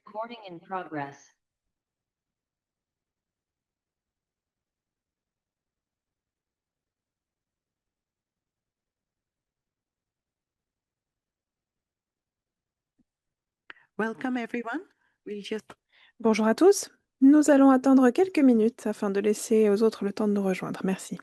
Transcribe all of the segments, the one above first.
Recording in progress. Welcome everyone. We'll just Bonjour à tous. Nous allons attendre quelques minutes afin de laisser aux autres le temps de nous rejoindre. Merci.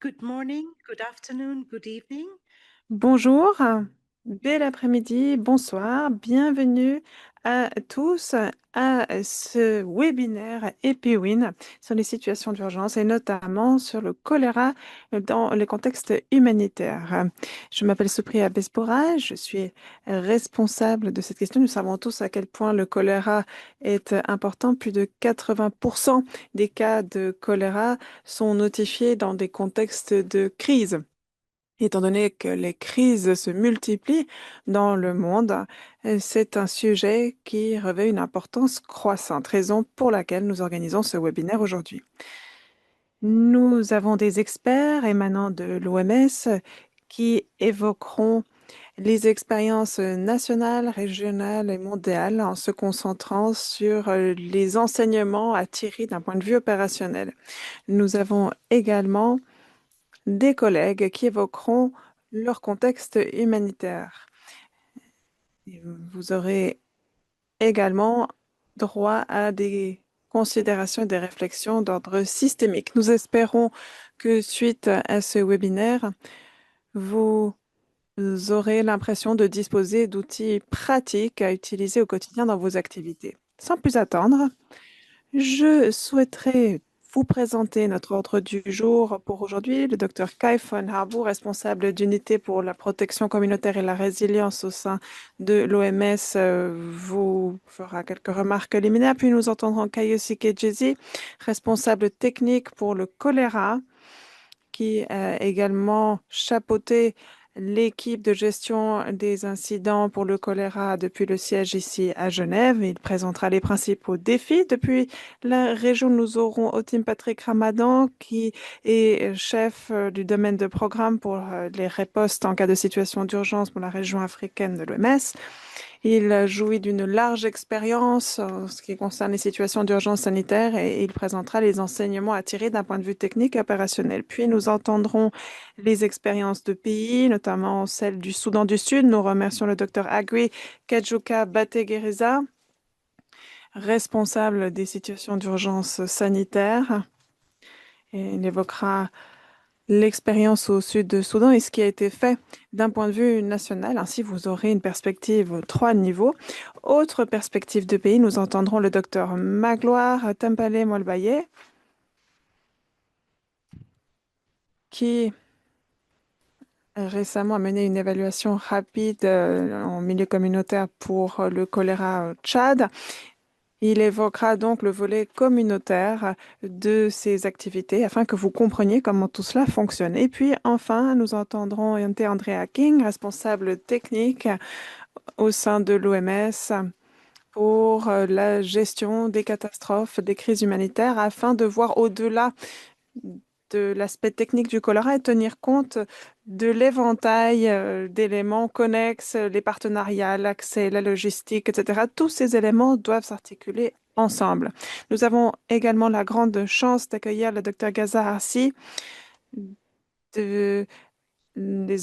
good morning, good afternoon, good evening. Bonjour, bel après-midi, bonsoir, bienvenue à tous à ce webinaire EpiWin sur les situations d'urgence et notamment sur le choléra dans le contexte humanitaire. Je m'appelle Supriya Bespora, je suis responsable de cette question. Nous savons tous à quel point le choléra est important. Plus de 80% des cas de choléra sont notifiés dans des contextes de crise. Étant donné que les crises se multiplient dans le monde, c'est un sujet qui revêt une importance croissante, raison pour laquelle nous organisons ce webinaire aujourd'hui. Nous avons des experts émanant de l'OMS qui évoqueront les expériences nationales, régionales et mondiales en se concentrant sur les enseignements à tirer d'un point de vue opérationnel. Nous avons également des collègues qui évoqueront leur contexte humanitaire. Et vous aurez également droit à des considérations et des réflexions d'ordre systémique. Nous espérons que suite à ce webinaire, vous aurez l'impression de disposer d'outils pratiques à utiliser au quotidien dans vos activités. Sans plus attendre, je souhaiterais vous présenter notre ordre du jour pour aujourd'hui. Le Dr Kai von Harbour, responsable d'unité pour la protection communautaire et la résilience au sein de l'OMS, vous fera quelques remarques liminaires. Puis nous entendrons Kaiyosuke Jezi, responsable technique pour le choléra, qui a également chapeauté l'équipe de gestion des incidents pour le choléra depuis le siège ici à Genève. Il présentera les principaux défis. Depuis la région, nous aurons Otim Patrick Ramadan, qui est chef du domaine de programme pour les ripostes en cas de situation d'urgence pour la région africaine de l'OMS. Il jouit d'une large expérience en ce qui concerne les situations d'urgence sanitaire et il présentera les enseignements à tirer d'un point de vue technique et opérationnel. Puis nous entendrons les expériences de pays, notamment celle du Soudan du Sud. Nous remercions le Dr Agui Kajuka Bategereza, responsable des situations d'urgence sanitaire. Et il évoquera l'expérience au sud de Soudan et ce qui a été fait d'un point de vue national. Ainsi, vous aurez une perspective 3 niveaux. Autre perspective de pays, nous entendrons le docteur Magloire Tampale Molbaye, qui récemment a mené une évaluation rapide en milieu communautaire pour le choléra au Tchad. Il évoquera donc le volet communautaire de ces activités afin que vous compreniez comment tout cela fonctionne. Et puis enfin, nous entendrons Yante Andrea King, responsable technique au sein de l'OMS pour la gestion des catastrophes, des crises humanitaires, afin de voir au-delà de l'aspect technique du choléra et tenir compte de l'éventail d'éléments connexes, les partenariats, l'accès, la logistique, etc. Tous ces éléments doivent s'articuler ensemble. Nous avons également la grande chance d'accueillir le Dr Gaza Arsi des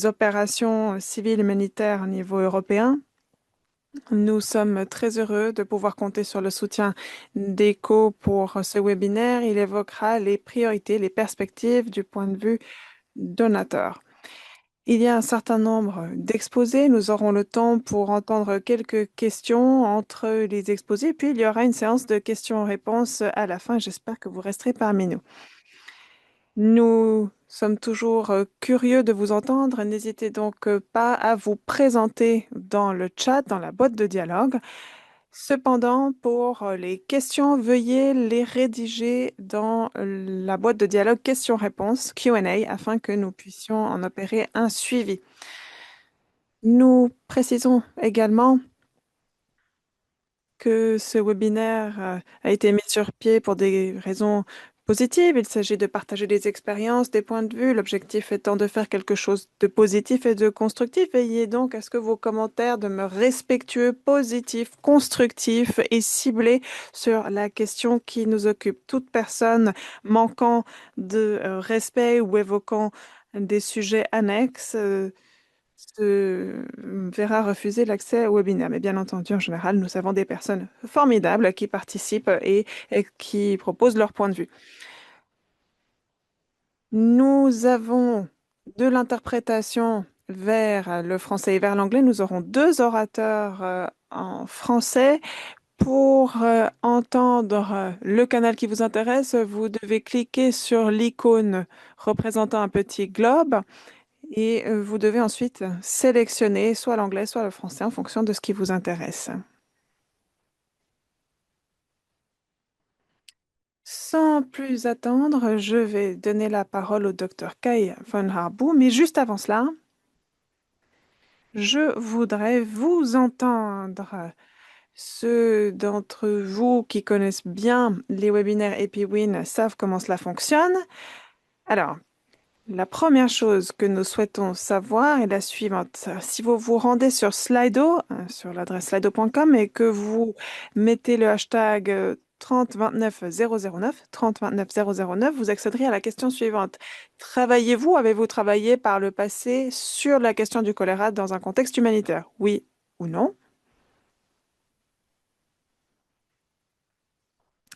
opérations civiles humanitaires au niveau européen. Nous sommes très heureux de pouvoir compter sur le soutien d'ECHO pour ce webinaire. Il évoquera les priorités, les perspectives du point de vue donateur. Il y a un certain nombre d'exposés. Nous aurons le temps pour entendre quelques questions entre les exposés. Puis il y aura une séance de questions-réponses à la fin. J'espère que vous resterez parmi nous. Nous sommes toujours curieux de vous entendre. N'hésitez donc pas à vous présenter dans le chat, dans la boîte de dialogue. Cependant, pour les questions, veuillez les rédiger dans la boîte de dialogue questions-réponses, Q&A, afin que nous puissions en opérer un suivi. Nous précisons également que ce webinaire a été mis sur pied pour des raisons positives. Il s'agit de partager des expériences, des points de vue, l'objectif étant de faire quelque chose de positif et de constructif. Veillez donc à ce que vos commentaires demeurent respectueux, positifs, constructifs et ciblés sur la question qui nous occupe. Toute personne manquant de respect ou évoquant des sujets annexes se verra refuser l'accès au webinaire. Mais bien entendu, en général, nous avons des personnes formidables qui participent et qui proposent leur point de vue. Nous avons de l'interprétation vers le français et vers l'anglais. Nous aurons deux orateurs en français. Pour entendre le canal qui vous intéresse, vous devez cliquer sur l'icône représentant un petit globe. Et vous devez ensuite sélectionner soit l'anglais, soit le français en fonction de ce qui vous intéresse. Sans plus attendre, je vais donner la parole au docteur Kai von Harboe, mais juste avant cela, je voudrais vous entendre. Ceux d'entre vous qui connaissent bien les webinaires EpiWin savent comment cela fonctionne. Alors, la première chose que nous souhaitons savoir est la suivante. Si vous vous rendez sur Slido, sur l'adresse slido.com et que vous mettez le hashtag 3029009, 3029009, vous accéderez à la question suivante. Avez-vous travaillé par le passé sur la question du choléra dans un contexte humanitaire? Oui ou non?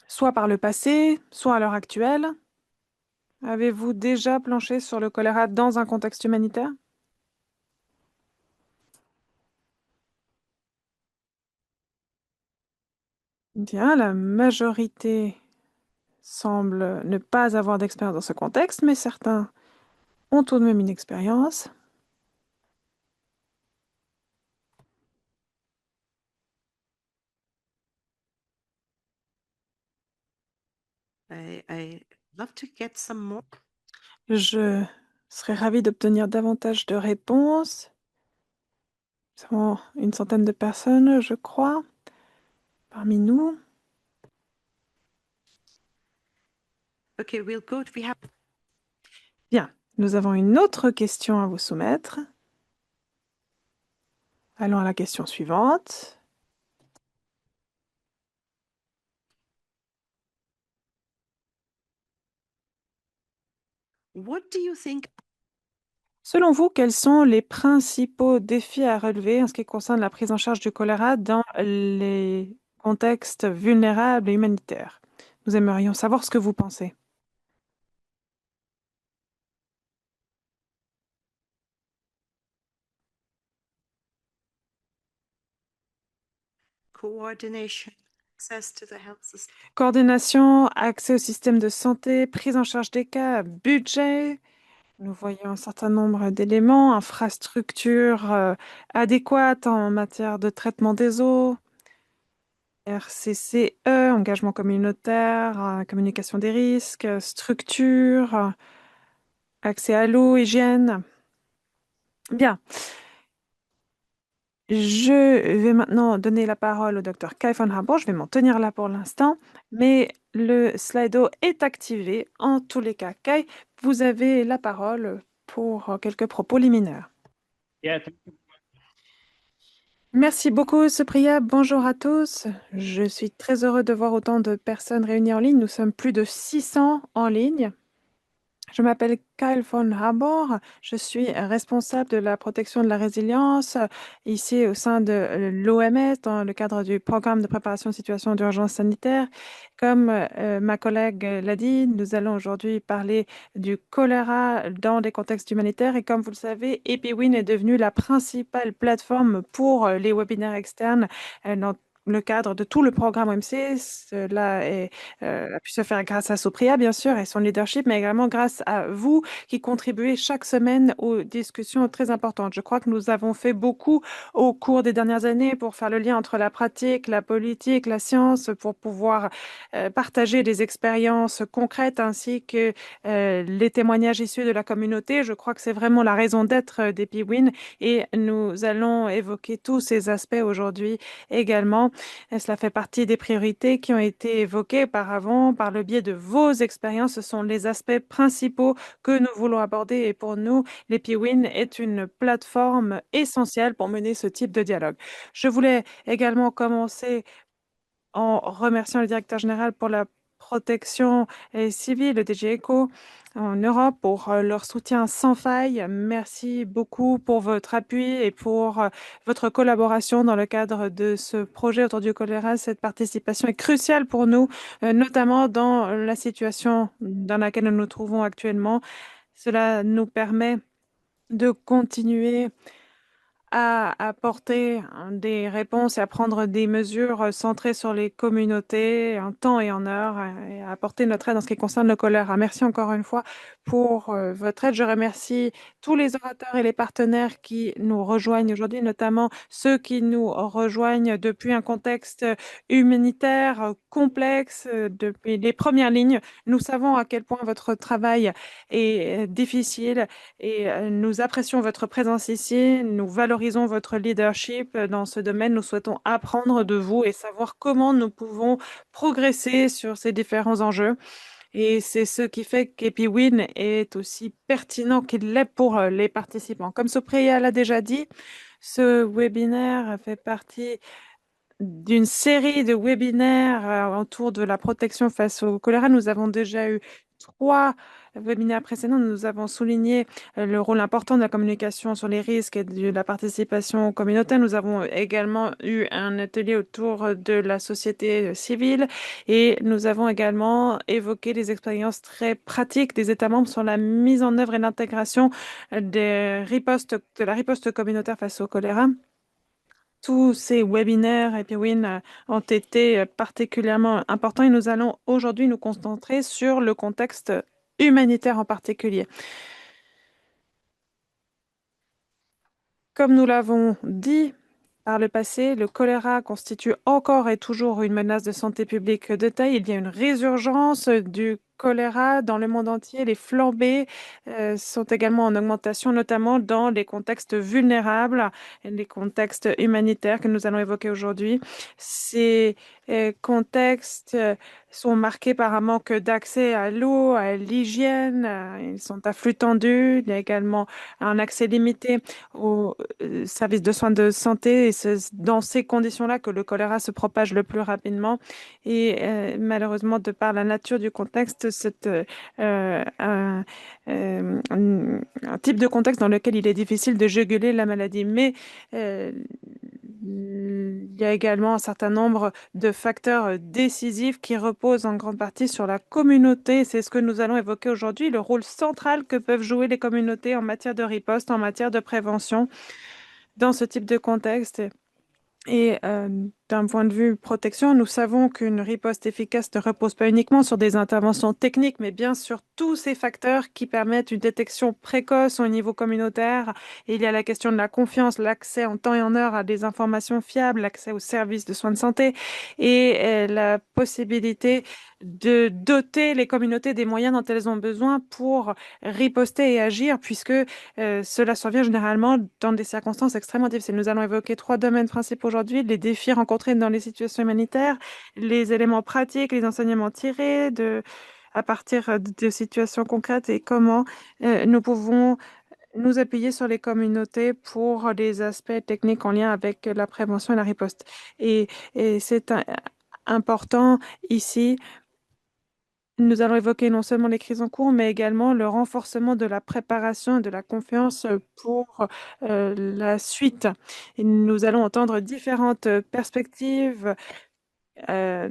Soit par le passé, soit à l'heure actuelle. Avez-vous déjà planché sur le choléra dans un contexte humanitaire? Bien, la majorité semble ne pas avoir d'expérience dans ce contexte, mais certains ont tout de même une expérience. I love to get some more. Je serais ravie d'obtenir davantage de réponses. Nous avons une centaine de personnes, je crois, parmi nous. Okay, we'll go. We have. Bien, nous avons une autre question à vous soumettre. Allons à la question suivante. What do you think? Selon vous, quels sont les principaux défis à relever en ce qui concerne la prise en charge du choléra dans les contextes vulnérables et humanitaires? Nous aimerions savoir ce que vous pensez. Coordination, access to the health system. Coordination, accès au système de santé, prise en charge des cas, budget. Nous voyons un certain nombre d'éléments, infrastructures adéquates en matière de traitement des eaux, RCCE, engagement communautaire, communication des risques, structure, accès à l'eau, hygiène. Bien. Je vais maintenant donner la parole au docteur Kai von Harbour. Je vais m'en tenir là pour l'instant, mais le Slido est activé. En tous les cas, Kai, vous avez la parole pour quelques propos liminaires. Yeah, Merci beaucoup, Supriya. Bonjour à tous. Je suis très heureux de voir autant de personnes réunies en ligne. Nous sommes plus de 600 en ligne. Je m'appelle Kyle von Harbour. Je suis responsable de la protection de la résilience ici au sein de l'OMS dans le cadre du programme de préparation aux situations d'urgence sanitaire. Comme ma collègue l'a dit, nous allons aujourd'hui parler du choléra dans des contextes humanitaires. Et comme vous le savez, EpiWin est devenue la principale plateforme pour les webinaires externes dans le cadre de tout le programme OMC. Cela a pu se faire grâce à Sopria, bien sûr, et son leadership, mais également grâce à vous qui contribuez chaque semaine aux discussions très importantes. Je crois que nous avons fait beaucoup au cours des dernières années pour faire le lien entre la pratique, la politique, la science, pour pouvoir partager des expériences concrètes ainsi que les témoignages issus de la communauté. Je crois que c'est vraiment la raison d'être des Piwin et nous allons évoquer tous ces aspects aujourd'hui également. Et cela fait partie des priorités qui ont été évoquées auparavant par le biais de vos expériences. Ce sont les aspects principaux que nous voulons aborder et pour nous, les Piwin est une plateforme essentielle pour mener ce type de dialogue. Je voulais également commencer en remerciant le directeur général pour la protection civile, le DG ECO, en Europe, pour leur soutien sans faille. Merci beaucoup pour votre appui et pour votre collaboration dans le cadre de ce projet autour du choléra. Cette participation est cruciale pour nous, notamment dans la situation dans laquelle nous nous trouvons actuellement. Cela nous permet de continuer à apporter des réponses et à prendre des mesures centrées sur les communautés en temps et en heure et à apporter notre aide en ce qui concerne le choléra. Merci encore une fois pour votre aide. Je remercie tous les orateurs et les partenaires qui nous rejoignent aujourd'hui, notamment ceux qui nous rejoignent depuis un contexte humanitaire complexe, depuis les premières lignes. Nous savons à quel point votre travail est difficile et nous apprécions votre présence ici. Nous valorisons votre leadership dans ce domaine. Nous souhaitons apprendre de vous et savoir comment nous pouvons progresser sur ces différents enjeux. Et c'est ce qui fait qu'EpiWin est aussi pertinent qu'il l'est pour les participants. Comme Sopriya l'a déjà dit, ce webinaire fait partie d'une série de webinaires autour de la protection face au choléra. Nous avons déjà eu 3 webinaires précédents. Nous avons souligné le rôle important de la communication sur les risques et de la participation communautaire. Nous avons également eu un atelier autour de la société civile et nous avons également évoqué les expériences très pratiques des États membres sur la mise en œuvre et l'intégration de la riposte communautaire face au choléra. Tous ces webinaires EpiWin ont été particulièrement importants et nous allons aujourd'hui nous concentrer sur le contexte humanitaire en particulier. Comme nous l'avons dit par le passé, le choléra constitue encore et toujours une menace de santé publique de taille. Il y a une résurgence du choléra dans le monde entier. Les flambées sont également en augmentation, notamment dans les contextes vulnérables, les contextes humanitaires que nous allons évoquer aujourd'hui. Ces contextes sont marqués par un manque d'accès à l'eau, à l'hygiène. Ils sont à flux tendu. Il y a également un accès limité aux services de soins de santé. Et c'est dans ces conditions-là que le choléra se propage le plus rapidement. Et malheureusement, de par la nature du contexte, c'est un type de contexte dans lequel il est difficile de juguler la maladie. Mais il y a également un certain nombre de facteurs décisifs qui reposent en grande partie sur la communauté. C'est ce que nous allons évoquer aujourd'hui, le rôle central que peuvent jouer les communautés en matière de riposte, en matière de prévention dans ce type de contexte. Et d'un point de vue protection, nous savons qu'une riposte efficace ne repose pas uniquement sur des interventions techniques, mais bien sur tous ces facteurs qui permettent une détection précoce au niveau communautaire. Et il y a la question de la confiance, l'accès en temps et en heure à des informations fiables, l'accès aux services de soins de santé et la possibilité de doter les communautés des moyens dont elles ont besoin pour riposter et agir, puisque cela survient généralement dans des circonstances extrêmement difficiles. Nous allons évoquer 3 domaines principaux aujourd'hui: les défis rencontrés dans les situations humanitaires, les éléments pratiques, les enseignements tirés à partir de situations concrètes et comment nous pouvons nous appuyer sur les communautés pour les aspects techniques en lien avec la prévention et la riposte. Et c'est important ici. Nous allons évoquer non seulement les crises en cours, mais également le renforcement de la préparation et de la confiance pour la suite. Et nous allons entendre différentes perspectives à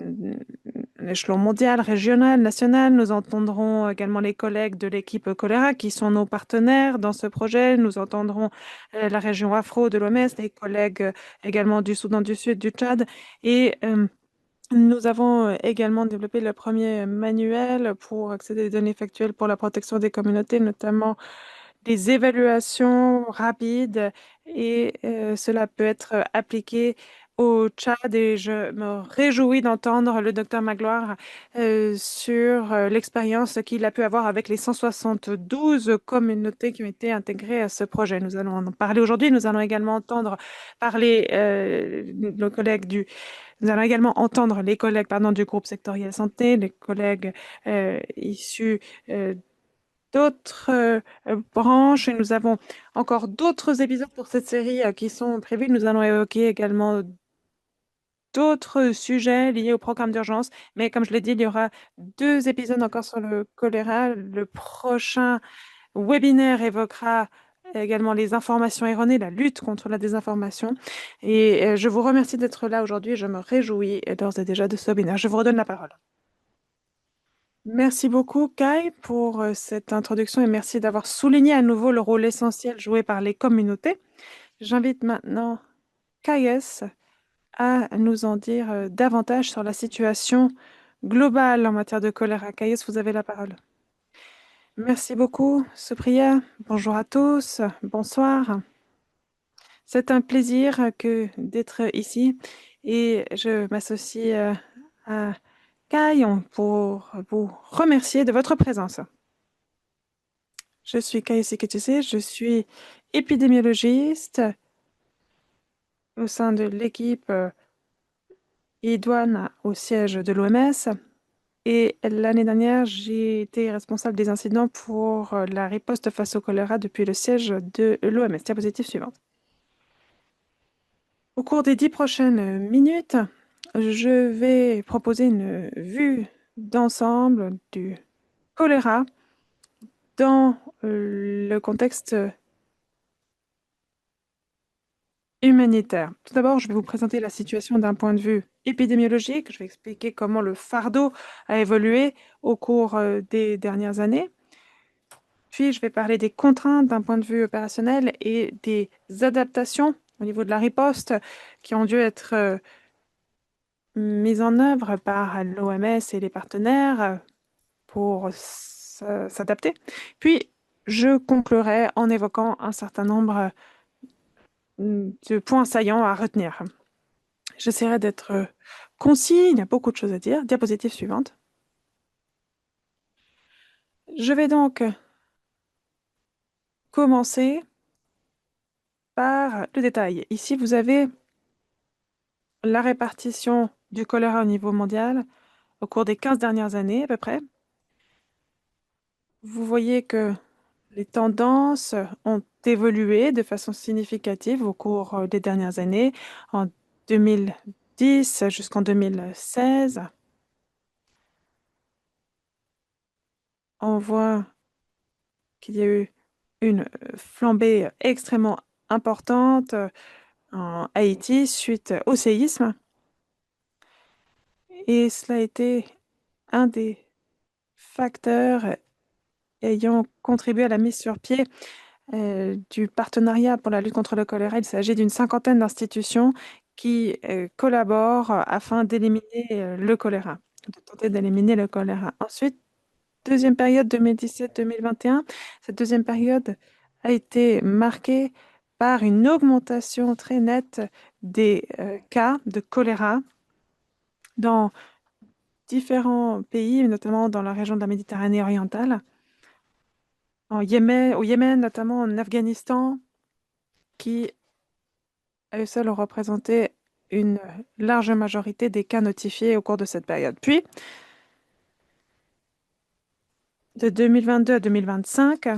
l'échelon mondial, régional, national. Nous entendrons également les collègues de l'équipe choléra qui sont nos partenaires dans ce projet. Nous entendrons la région Afro de l'OMS, les collègues également du Soudan du Sud, du Tchad. Et nous avons également développé le premier manuel pour accéder aux données factuelles pour la protection des communautés, notamment des évaluations rapides et cela peut être appliqué au Tchad et je me réjouis d'entendre le docteur Magloire sur l'expérience qu'il a pu avoir avec les 172 communautés qui ont été intégrées à ce projet. Nous allons en parler aujourd'hui. Nous allons également entendre parler nos collègues du nous allons également entendre les collègues pardon, du groupe sectoriel santé, les collègues issus d'autres branches et nous avons encore d'autres épisodes pour cette série qui sont prévus. Nous allons évoquer également d'autres sujets liés au programme d'urgence, mais comme je l'ai dit, il y aura 2 épisodes encore sur le choléra. Le prochain webinaire évoquera également les informations erronées, la lutte contre la désinformation. Et je vous remercie d'être là aujourd'hui. Je me réjouis d'ores et déjà de ce webinaire. Je vous redonne la parole. Merci beaucoup, Kai, pour cette introduction et merci d'avoir souligné à nouveau le rôle essentiel joué par les communautés. J'invite maintenant Kaies à nous en dire davantage sur la situation globale en matière de choléra. Kaies, vous avez la parole. Merci beaucoup, Supriya. Bonjour à tous. Bonsoir. C'est un plaisir que d'être ici et je m'associe à Kai pour vous remercier de votre présence. Je suis Kai Siketuse, je suis épidémiologiste au sein de l'équipe idoine au siège de l'OMS. Et l'année dernière, j'ai été responsable des incidents pour la riposte face au choléra depuis le siège de l'OMS. Diapositive suivante. Au cours des 10 prochaines minutes, je vais proposer une vue d'ensemble du choléra dans le contexte humanitaire. Tout d'abord, je vais vous présenter la situation d'un point de vue épidémiologique. Je vais expliquer comment le fardeau a évolué au cours des dernières années. Puis, je vais parler des contraintes d'un point de vue opérationnel et des adaptations au niveau de la riposte qui ont dû être mises en œuvre par l'OMS et les partenaires pour s'adapter. Puis, je conclurai en évoquant un certain nombre de points saillants à retenir. J'essaierai d'être concis, il y a beaucoup de choses à dire. Diapositive suivante. Je vais donc commencer par le détail. Ici, vous avez la répartition du choléra au niveau mondial au cours des 15 dernières années à peu près. Vous voyez que les tendances ont évolué de façon significative au cours des dernières années, en 2010 jusqu'en 2016. On voit qu'il y a eu une flambée extrêmement importante en Haïti suite au séisme. Et cela a été un des facteurs ayant contribué à la mise sur pied du partenariat pour la lutte contre le choléra. Il s'agit d'une cinquantaine d'institutions qui collaborent afin d'éliminer le choléra, de tenter d'éliminer le choléra. Ensuite, deuxième période 2017-2021, cette deuxième période a été marquée par une augmentation très nette des cas de choléra dans différents pays, notamment dans la région de la Méditerranée orientale, au Yémen, notamment en Afghanistan, qui à eux seuls ont représenté une large majorité des cas notifiés au cours de cette période. Puis, de 2022 à 2025,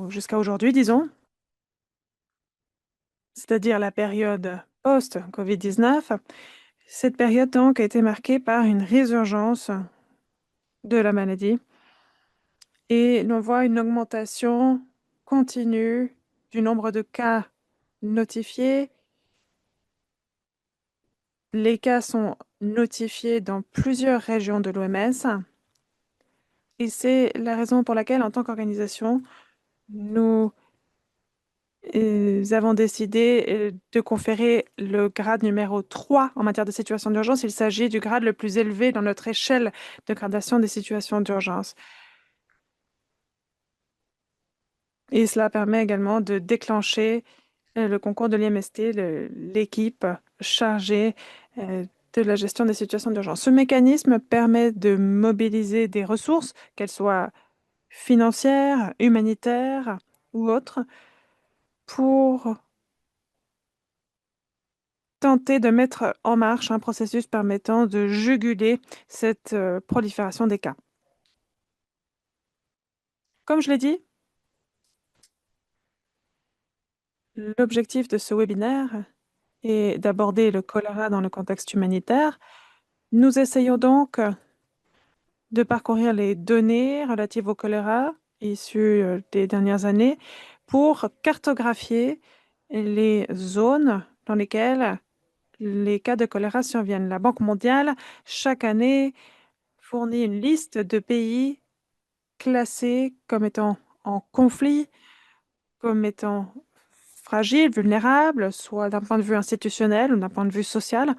jusqu'à aujourd'hui, disons, c'est-à-dire la période post-COVID-19, cette période donc a été marquée par une résurgence de la maladie et l'on voit une augmentation continue du nombre de cas notifiés Les cas sont notifiés dans plusieurs régions de l'OMS et c'est la raison pour laquelle, en tant qu'organisation, nous avons décidé de conférer le grade numéro 3 en matière de situation d'urgence. Il s'agit du grade le plus élevé dans notre échelle de gradation des situations d'urgence. Et cela permet également de déclencher le concours de l'IMST, l'équipe chargée euh, de la gestion des situations d'urgence. Ce mécanisme permet de mobiliser des ressources, qu'elles soient financières, humanitaires ou autres, pour tenter de mettre en marche un processus permettant de juguler cette prolifération des cas. Comme je l'ai dit, l'objectif de ce webinaire est d'aborder le choléra dans le contexte humanitaire. Nous essayons donc de parcourir les données relatives au choléra issues des dernières années pour cartographier les zones dans lesquelles les cas de choléra surviennent. La Banque mondiale, chaque année, fournit une liste de pays classés comme étant en conflit, comme étant fragiles, vulnérables, soit d'un point de vue institutionnel ou d'un point de vue social.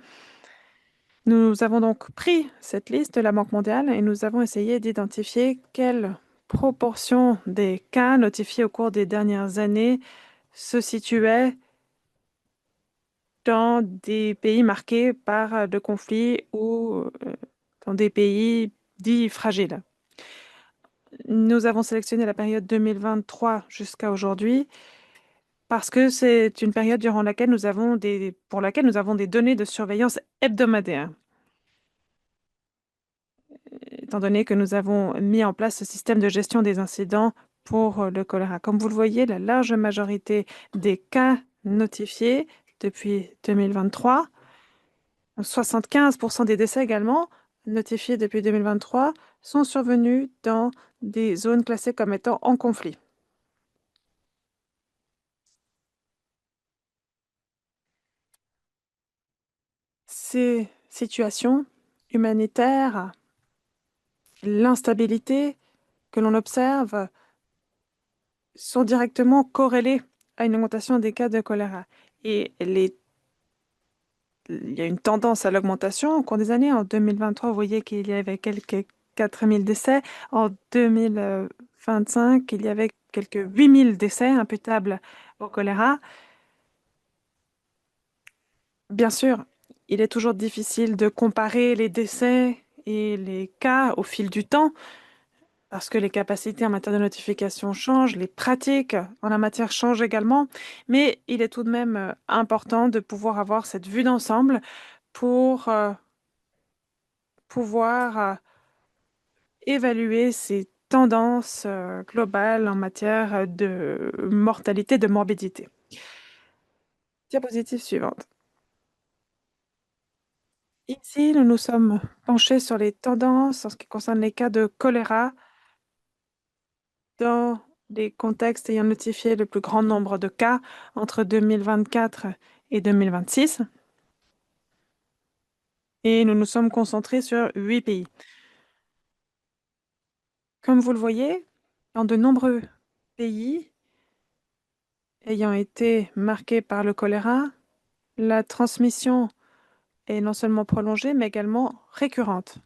Nous avons donc pris cette liste de la Banque mondiale et nous avons essayé d'identifier quelle proportion des cas notifiés au cours des dernières années se situait dans des pays marqués par le conflit ou dans des pays dits fragiles. Nous avons sélectionné la période 2023 jusqu'à aujourd'hui parce que c'est une période durant laquelle pour laquelle nous avons des données de surveillance hebdomadaires, étant donné que nous avons mis en place ce système de gestion des incidents pour le choléra. Comme vous le voyez, la large majorité des cas notifiés depuis 2023, 75% des décès également notifiés depuis 2023, sont survenus dans des zones classées comme étant en conflit. Ces situations humanitaires, l'instabilité que l'on observe sont directement corrélées à une augmentation des cas de choléra. Et il y a une tendance à l'augmentation au cours des années. En 2023, vous voyez qu'il y avait quelques 4000 décès. En 2025, il y avait quelques 8000 décès imputables au choléra. Bien sûr, il est toujours difficile de comparer les décès et les cas au fil du temps, parce que les capacités en matière de notification changent, les pratiques en la matière changent également, mais il est tout de même important de pouvoir avoir cette vue d'ensemble pour pouvoir évaluer ces tendances globales en matière de mortalité, de morbidité. Diapositive suivante. Ici, nous nous sommes penchés sur les tendances en ce qui concerne les cas de choléra dans des contextes ayant notifié le plus grand nombre de cas entre 2024 et 2026. Et nous nous sommes concentrés sur 8 pays. Comme vous le voyez, dans de nombreux pays ayant été marqués par le choléra, la transmission est non seulement prolongée, mais également récurrente.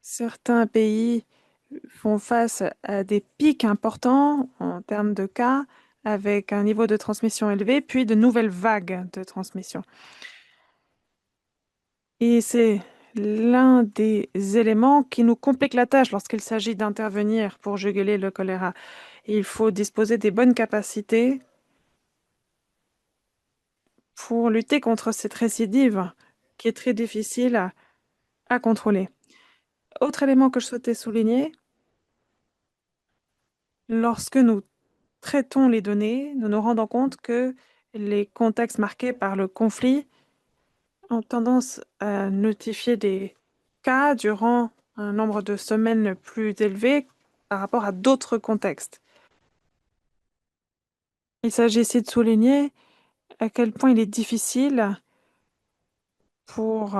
Certains pays font face à des pics importants en termes de cas, avec un niveau de transmission élevé, puis de nouvelles vagues de transmission. Et c'est l'un des éléments qui nous complique la tâche lorsqu'il s'agit d'intervenir pour juguler le choléra. Il faut disposer des bonnes capacités pour lutter contre cette récidive qui est très difficile à contrôler. Autre élément que je souhaitais souligner, lorsque nous traitons les données, nous nous rendons compte que les contextes marqués par le conflit ont tendance à notifier des cas durant un nombre de semaines plus élevé par rapport à d'autres contextes. Il s'agit ici de souligner à quel point il est difficile pour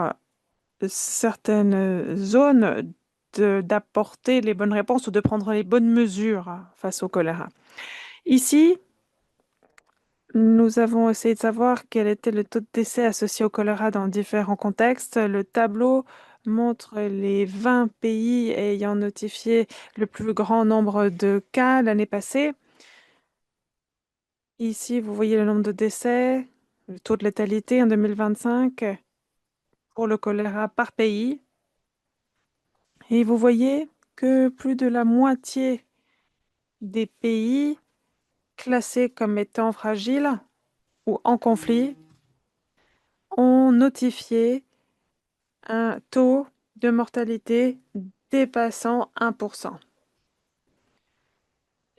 certaines zones d'apporter les bonnes réponses ou de prendre les bonnes mesures face au choléra. Ici, nous avons essayé de savoir quel était le taux de décès associé au choléra dans différents contextes. Le tableau montre les 20 pays ayant notifié le plus grand nombre de cas l'année passée. Ici, vous voyez le nombre de décès, le taux de létalité en 2025 pour le choléra par pays. Et vous voyez que plus de la moitié des pays classés comme étant fragiles ou en conflit ont notifié un taux de mortalité dépassant 1%.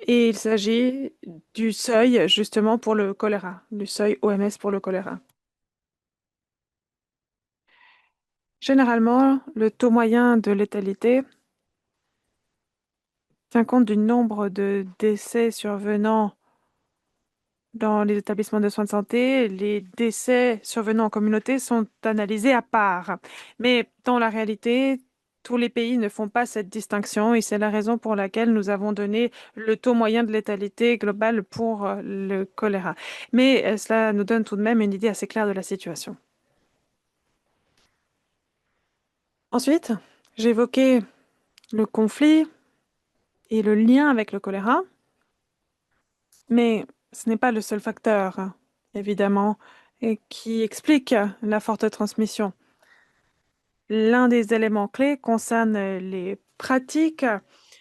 Et il s'agit du seuil justement pour le choléra, du seuil OMS pour le choléra. Généralement, le taux moyen de létalité tient compte du nombre de décès survenant dans les établissements de soins de santé. Les décès survenant en communauté sont analysés à part. Mais dans la réalité, tous les pays ne font pas cette distinction et c'est la raison pour laquelle nous avons donné le taux moyen de létalité global pour le choléra. Mais cela nous donne tout de même une idée assez claire de la situation. Ensuite, j'ai évoqué le conflit et le lien avec le choléra, mais ce n'est pas le seul facteur, évidemment, et qui explique la forte transmission. L'un des éléments clés concerne les pratiques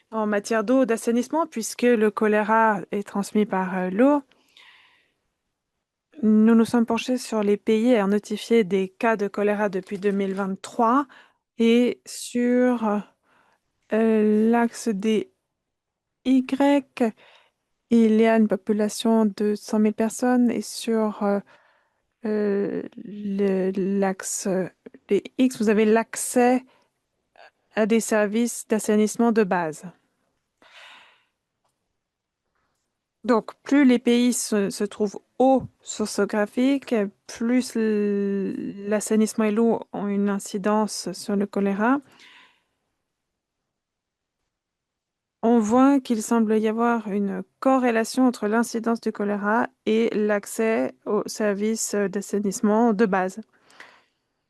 en matière d'eau, d'assainissement, puisque le choléra est transmis par l'eau. Nous nous sommes penchés sur les pays ayant notifié des cas de choléra depuis 2023 et sur l'axe des Y, il y a une population de 100 000 personnes et sur l'axe des X, vous avez l'accès à des services d'assainissement de base. Donc, plus les pays se trouvent hauts sociographique, plus l'assainissement et l'eau ont une incidence sur le choléra. On voit qu'il semble y avoir une corrélation entre l'incidence du choléra et l'accès aux services d'assainissement de base.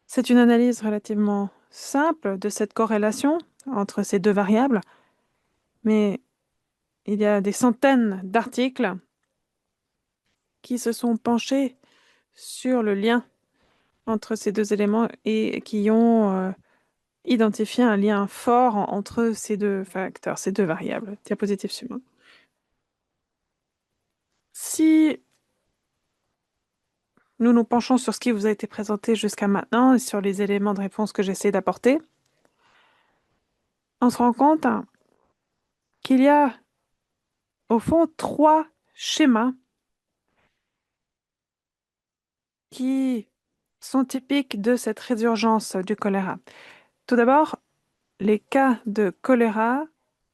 C'est une analyse relativement simple de cette corrélation entre ces deux variables, mais il y a des centaines d'articles qui se sont penchés sur le lien entre ces deux éléments et qui ont identifié un lien fort entre ces deux facteurs, ces deux variables. Diapositive suivante. Si nous nous penchons sur ce qui vous a été présenté jusqu'à maintenant et sur les éléments de réponse que j'essaie d'apporter, on se rend compte qu'il y a au fond trois schémas qui sont typiques de cette résurgence du choléra. Tout d'abord, les cas de choléra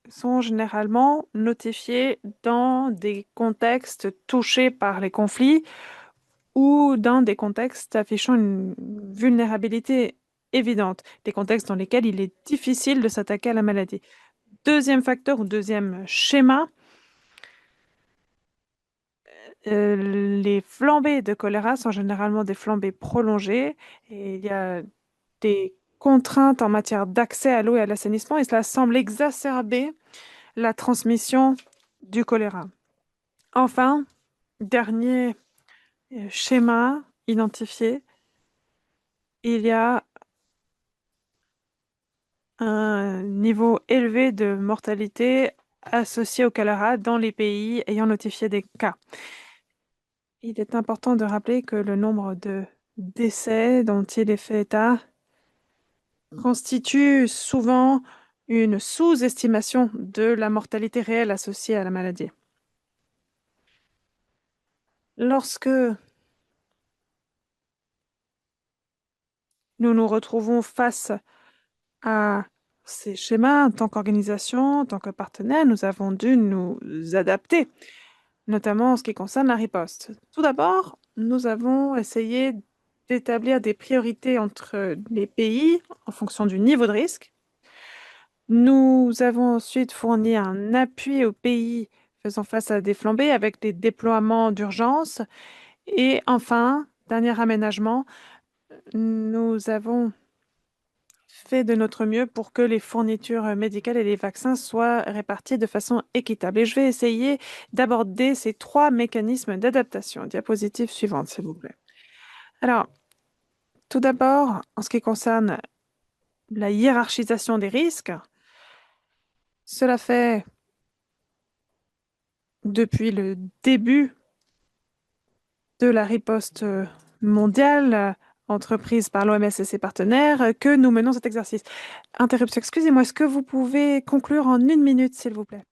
sont généralement notifiés dans des contextes touchés par les conflits ou dans des contextes affichant une vulnérabilité évidente, des contextes dans lesquels il est difficile de s'attaquer à la maladie. Deuxième facteur ou deuxième schéma, les flambées de choléra sont généralement des flambées prolongées et il y a des contraintes en matière d'accès à l'eau et à l'assainissement et cela semble exacerber la transmission du choléra. Enfin, dernier schéma identifié, il y a un niveau élevé de mortalité associé au choléra dans les pays ayant notifié des cas. Il est important de rappeler que le nombre de décès dont il est fait état constitue souvent une sous-estimation de la mortalité réelle associée à la maladie. Lorsque nous nous retrouvons face à ces schémas, en tant qu'organisation, en tant que partenaire, nous avons dû nous adapter, notamment en ce qui concerne la riposte. Tout d'abord, nous avons essayé d'établir des priorités entre les pays en fonction du niveau de risque. Nous avons ensuite fourni un appui aux pays faisant face à des flambées avec des déploiements d'urgence. Et enfin, dernier aménagement, nous avons fait de notre mieux pour que les fournitures médicales et les vaccins soient répartis de façon équitable. Et je vais essayer d'aborder ces trois mécanismes d'adaptation. Diapositive suivante, s'il vous plaît. Alors, tout d'abord, en ce qui concerne la hiérarchisation des risques, cela fait depuis le début de la riposte mondiale entreprise par l'OMS et ses partenaires que nous menons cet exercice. Interruption, excusez-moi, est-ce que vous pouvez conclure en 1 minute, s'il vous plaît?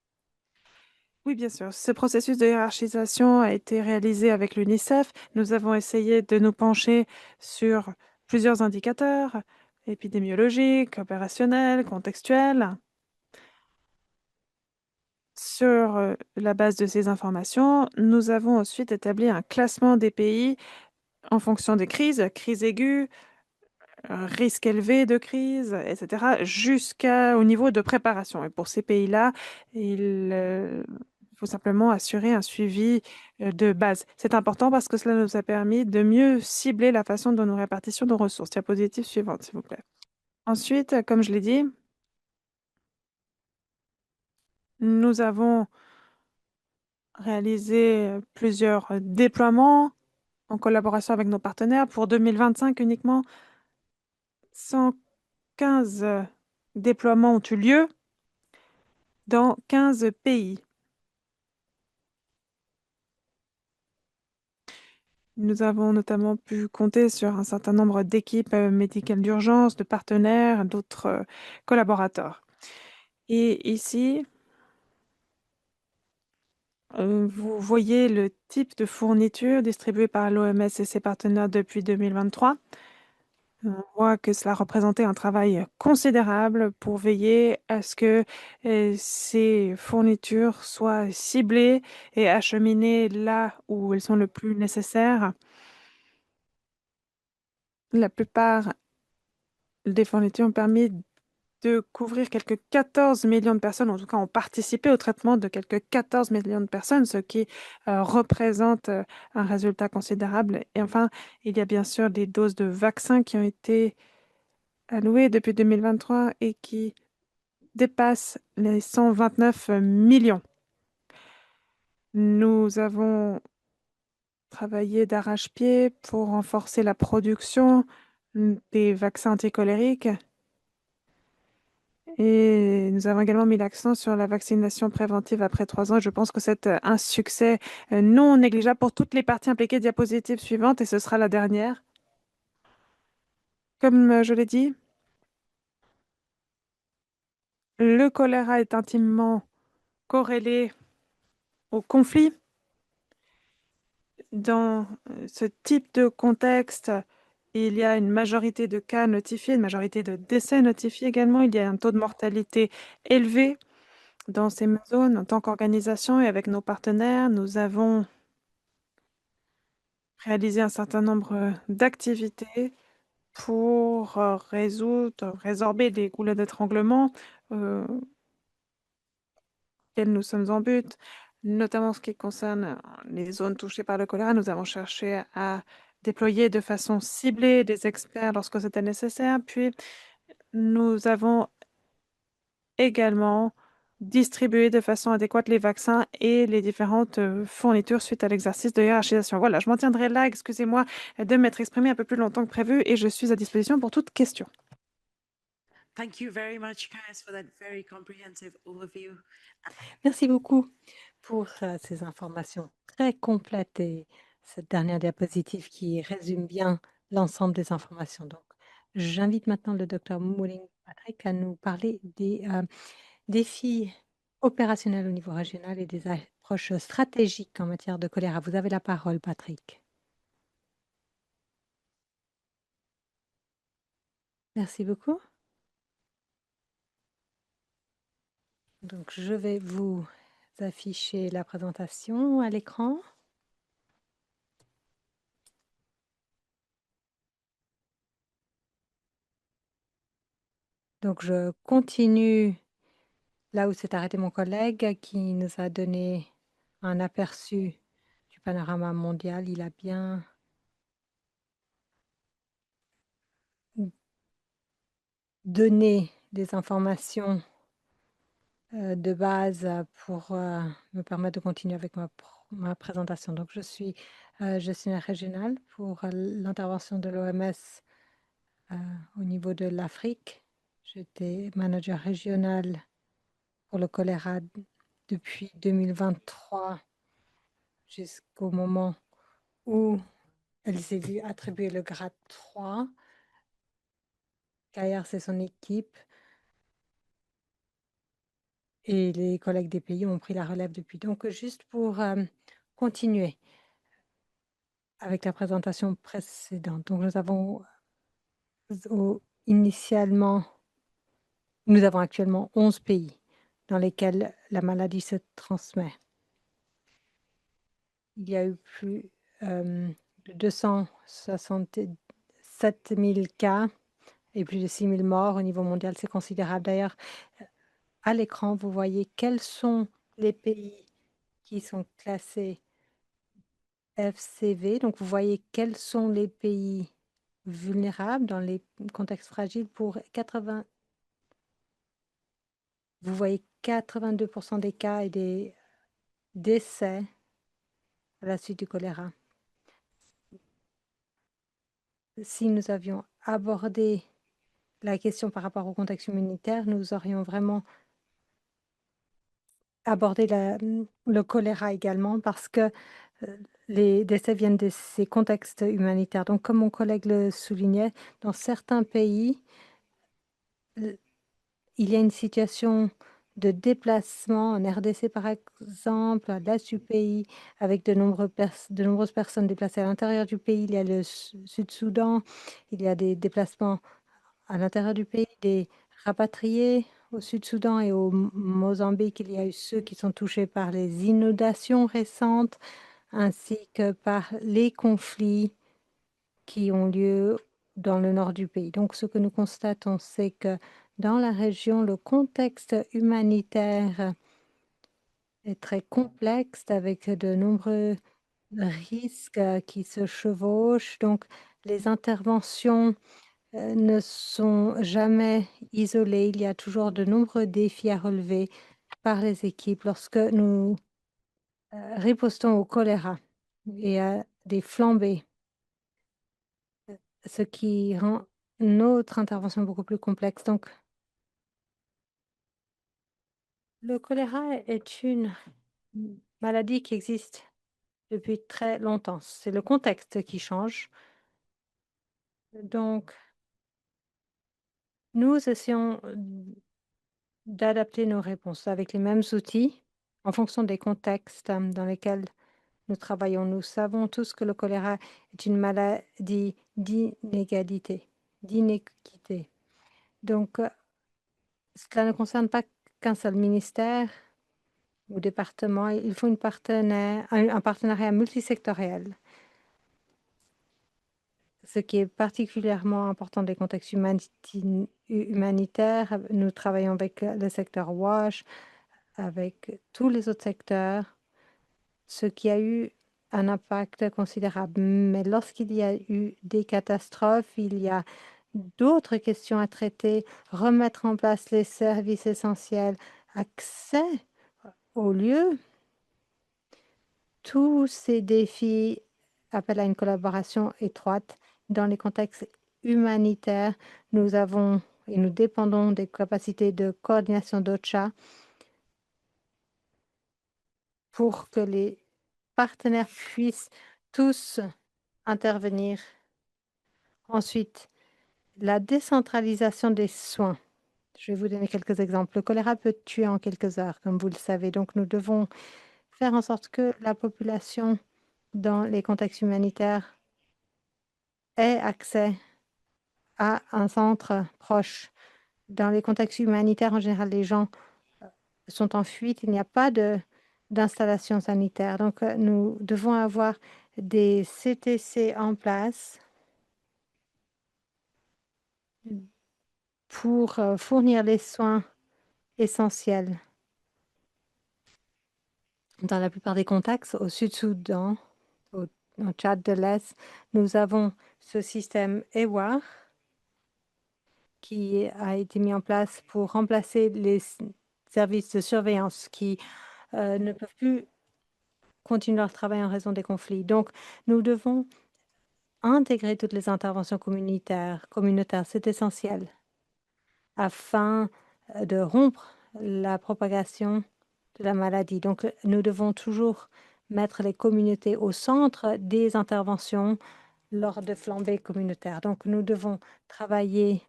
Oui, bien sûr. Ce processus de hiérarchisation a été réalisé avec l'UNICEF. Nous avons essayé de nous pencher sur plusieurs indicateurs épidémiologiques, opérationnels, contextuels. Sur la base de ces informations, nous avons ensuite établi un classement des pays en fonction des crises, crise aiguë, risque élevé de crise, etc., jusqu'au niveau de préparation. Et pour ces pays-là, il faut simplement assurer un suivi de base. C'est important parce que cela nous a permis de mieux cibler la façon dont nous répartissons nos ressources. Diapositive suivante, s'il vous plaît. Ensuite, comme je l'ai dit, nous avons réalisé plusieurs déploiements en collaboration avec nos partenaires. Pour 2025 uniquement, 115 déploiements ont eu lieu dans 15 pays. Nous avons notamment pu compter sur un certain nombre d'équipes médicales d'urgence, de partenaires, d'autres collaborateurs. Et ici, vous voyez le type de fourniture distribuée par l'OMS et ses partenaires depuis 2023. On voit que cela représentait un travail considérable pour veiller à ce que ces fournitures soient ciblées et acheminées là où elles sont le plus nécessaires. La plupart des fournitures ont permis de couvrir quelques 14 millions de personnes, en tout cas ont participé au traitement de quelques 14 millions de personnes, ce qui représente un résultat considérable. Et enfin, il y a bien sûr des doses de vaccins qui ont été allouées depuis 2023 et qui dépassent les 129 millions. Nous avons travaillé d'arrache-pied pour renforcer la production des vaccins anticolériques. Et nous avons également mis l'accent sur la vaccination préventive après 3 ans. Je pense que c'est un succès non négligeable pour toutes les parties impliquées. Diapositive suivante, et ce sera la dernière. Comme je l'ai dit, le choléra est intimement corrélé au conflit. Dans ce type de contexte, il y a une majorité de cas notifiés, une majorité de décès notifiés également. Il y a un taux de mortalité élevé dans ces zones. En tant qu'organisation et avec nos partenaires, nous avons réalisé un certain nombre d'activités pour résorber des goulets d'étranglement auxquels nous sommes en but, notamment en ce qui concerne les zones touchées par le choléra. Nous avons cherché à déployer de façon ciblée des experts lorsque c'était nécessaire. Puis, nous avons également distribué de façon adéquate les vaccins et les différentes fournitures suite à l'exercice de hiérarchisation. Voilà, je m'en tiendrai là. Excusez-moi de m'être exprimé un peu plus longtemps que prévu et je suis à disposition pour toute question. Thank you very much, Kaz, for that very comprehensive overview. Merci beaucoup pour ces informations très complètes et cette dernière diapositive qui résume bien l'ensemble des informations. Donc, j'invite maintenant le docteur Mouling Patrick à nous parler des défis opérationnels au niveau régional et des approches stratégiques en matière de choléra. Vous avez la parole, Patrick. Merci beaucoup. Donc, je vais vous afficher la présentation à l'écran. Donc je continue là où s'est arrêté mon collègue qui nous a donné un aperçu du panorama mondial. Il a bien donné des informations de base pour me permettre de continuer avec ma présentation. Donc je suis gestionnaire régional pour l'intervention de l'OMS au niveau de l'Afrique. J'étais manager régional pour le choléra depuis 2023 jusqu'au moment où elle s'est vue attribuer le grade 3. Derrière, c'est son équipe et les collègues des pays ont pris la relève depuis. Donc, juste pour continuer avec la présentation précédente. Donc, initialement, nous avons actuellement 11 pays dans lesquels la maladie se transmet. Il y a eu plus de 267 000 cas et plus de 6 000 morts au niveau mondial. C'est considérable. D'ailleurs, à l'écran, vous voyez quels sont les pays qui sont classés FCV. Donc, vous voyez quels sont les pays vulnérables dans les contextes fragiles pour 80. Vous voyez 82% des cas et des décès à la suite du choléra. Si nous avions abordé la question par rapport au contexte humanitaire, nous aurions vraiment abordé le choléra également parce que les décès viennent de ces contextes humanitaires. Donc, comme mon collègue le soulignait, dans certains pays, il y a une situation de déplacement en RDC, par exemple, à l'est du pays, avec de nombreuses personnes déplacées à l'intérieur du pays. Il y a le Sud-Soudan, il y a des déplacements à l'intérieur du pays, des rapatriés au Sud-Soudan et au Mozambique. Il y a eu ceux qui sont touchés par les inondations récentes, ainsi que par les conflits qui ont lieu dans le nord du pays. Donc, ce que nous constatons, c'est que dans la région, le contexte humanitaire est très complexe avec de nombreux risques qui se chevauchent. Donc, les interventions ne sont jamais isolées. Il y a toujours de nombreux défis à relever par les équipes lorsque nous ripostons au choléra et à des flambées, ce qui rend notre intervention beaucoup plus complexe. Donc, le choléra est une maladie qui existe depuis très longtemps. C'est le contexte qui change. Donc, nous essayons d'adapter nos réponses avec les mêmes outils en fonction des contextes dans lesquels nous travaillons. Nous savons tous que le choléra est une maladie d'inégalité, d'inéquité. Donc, cela ne concerne pas qu'un seul ministère ou département. Il faut un partenariat multisectoriel. Ce qui est particulièrement important des contextes humanitaires. Nous travaillons avec le secteur WASH, avec tous les autres secteurs, ce qui a eu un impact considérable. Mais lorsqu'il y a eu des catastrophes, il y a d'autres questions à traiter, remettre en place les services essentiels, accès aux lieux. Tous ces défis appellent à une collaboration étroite dans les contextes humanitaires. Nous avons et nous dépendons des capacités de coordination d'OCHA pour que les partenaires puissent tous intervenir. Ensuite, la décentralisation des soins. Je vais vous donner quelques exemples. Le choléra peut tuer en quelques heures, comme vous le savez. Donc, nous devons faire en sorte que la population dans les contextes humanitaires ait accès à un centre proche. Dans les contextes humanitaires, en général, les gens sont en fuite. Il n'y a pas d'installation sanitaire. Donc, nous devons avoir des CTC en place pour fournir les soins essentiels. Dans la plupart des contextes, au Sud-Soudan, au Tchad de l'Est, nous avons ce système EWAR qui a été mis en place pour remplacer les services de surveillance qui ne peuvent plus continuent leur travail en raison des conflits. Donc, nous devons intégrer toutes les interventions communautaires. C'est essentiel afin de rompre la propagation de la maladie. Donc, nous devons toujours mettre les communautés au centre des interventions lors de flambées communautaires. Donc, nous devons travailler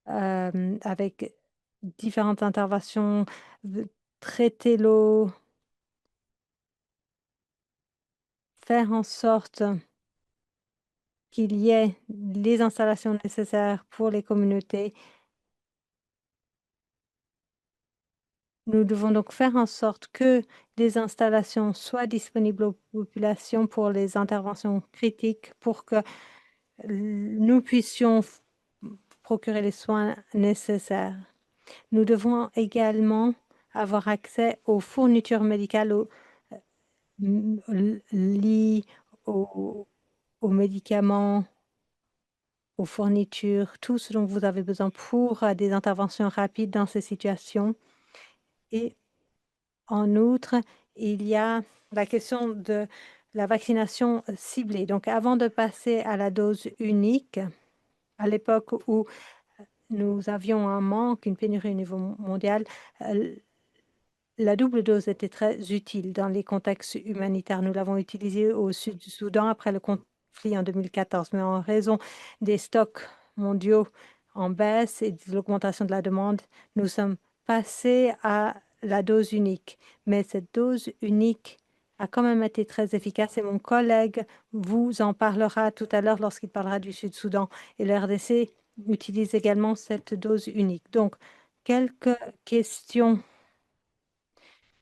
avec différentes interventions, traiter l'eau, faire en sorte qu'il y ait les installations nécessaires pour les communautés. Nous devons donc faire en sorte que les installations soient disponibles aux populations pour les interventions critiques pour que nous puissions procurer les soins nécessaires. Nous devons également avoir accès aux fournitures médicales, aux lits, aux médicaments, aux fournitures, tout ce dont vous avez besoin pour des interventions rapides dans ces situations. Et en outre, il y a la question de la vaccination ciblée. Donc, avant de passer à la dose unique, à l'époque où nous avions un manque, une pénurie au niveau mondial, euh, la double dose était très utile dans les contextes humanitaires. Nous l'avons utilisée au sud du Soudan après le conflit en 2014, mais en raison des stocks mondiaux en baisse et de l'augmentation de la demande, nous sommes passés à la dose unique. Mais cette dose unique a quand même été très efficace et mon collègue vous en parlera tout à l'heure lorsqu'il parlera du Sud-Soudan. Et le RDC utilise également cette dose unique. Donc, quelques questions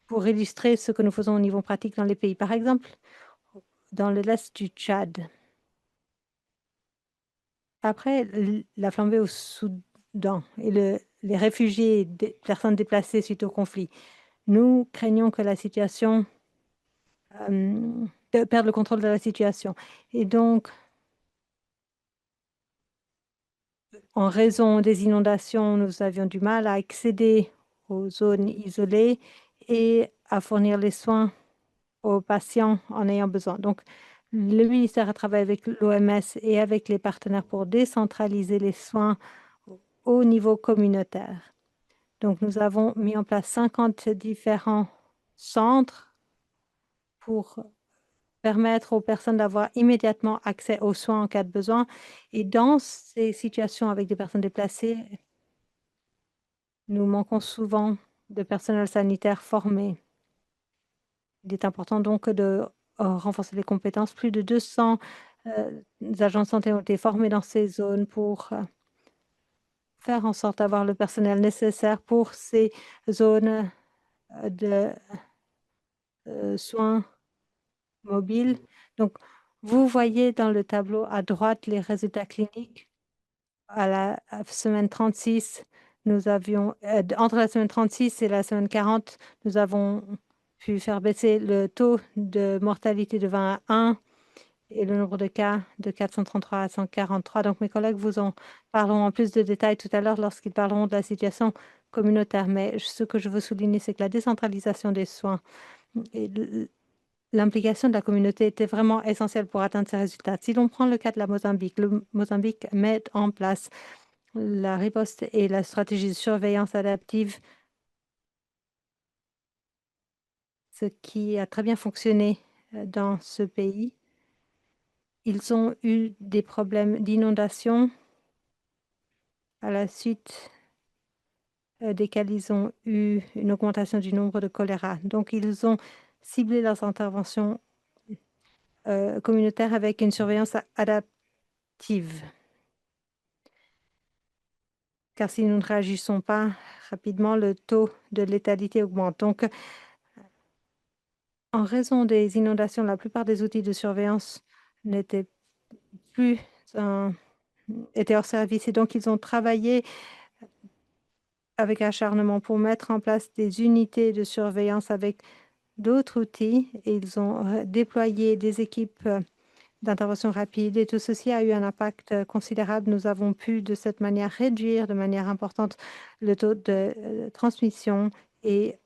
pour illustrer ce que nous faisons au niveau pratique dans les pays. Par exemple, dans l'est du Tchad, après la flambée au Soudan et les réfugiés et des personnes déplacées suite au conflit, nous craignons que la situation perde le contrôle de la situation. Et donc, en raison des inondations, nous avions du mal à accéder aux zones isolées et à fournir les soins aux patients en ayant besoin. Donc, le ministère a travaillé avec l'OMS et avec les partenaires pour décentraliser les soins au niveau communautaire. Donc, nous avons mis en place 50 différents centres pour permettre aux personnes d'avoir immédiatement accès aux soins en cas de besoin. Et dans ces situations avec des personnes déplacées, nous manquons souvent de personnel sanitaire formé. Il est important donc de renforcer les compétences. Plus de 200 agents de santé ont été formés dans ces zones pour faire en sorte d'avoir le personnel nécessaire pour ces zones de soins mobiles. Donc, vous voyez dans le tableau à droite les résultats cliniques. À la semaine 36, nous avions, entre la semaine 36 et la semaine 40, nous avons pu faire baisser le taux de mortalité de 20 à 1 et le nombre de cas de 433 à 143. Donc, mes collègues vous en parleront en plus de détails tout à l'heure lorsqu'ils parleront de la situation communautaire. Mais ce que je veux souligner, c'est que la décentralisation des soins et l'implication de la communauté était vraiment essentielle pour atteindre ces résultats. Si l'on prend le cas de la Mozambique, le Mozambique met en place la riposte et la stratégie de surveillance adaptive, ce qui a très bien fonctionné dans ce pays. Ils ont eu des problèmes d'inondation à la suite desquels ils ont eu une augmentation du nombre de choléra. Donc, ils ont ciblé leurs interventions communautaires avec une surveillance adaptive. Car si nous ne réagissons pas rapidement, le taux de létalité augmente. Donc, en raison des inondations, la plupart des outils de surveillance n'étaient plus étaient hors service et donc ils ont travaillé avec acharnement pour mettre en place des unités de surveillance avec d'autres outils et ils ont déployé des équipes d'intervention rapide et tout ceci a eu un impact considérable. Nous avons pu de cette manière réduire de manière importante le taux de transmission et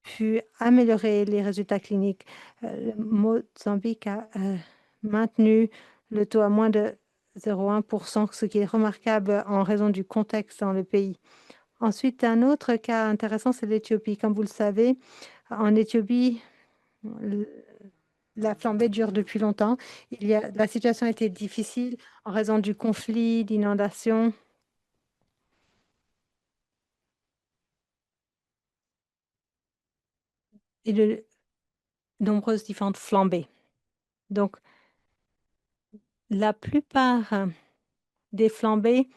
pu améliorer les résultats cliniques. Le Mozambique a maintenu le taux à moins de 0,1%, ce qui est remarquable en raison du contexte dans le pays. Ensuite, un autre cas intéressant, c'est l'Éthiopie. Comme vous le savez, en Éthiopie, la flambée dure depuis longtemps. La situation a été difficile en raison du conflit, d'inondations. Et de nombreuses différentes flambées. Donc, la plupart des flambées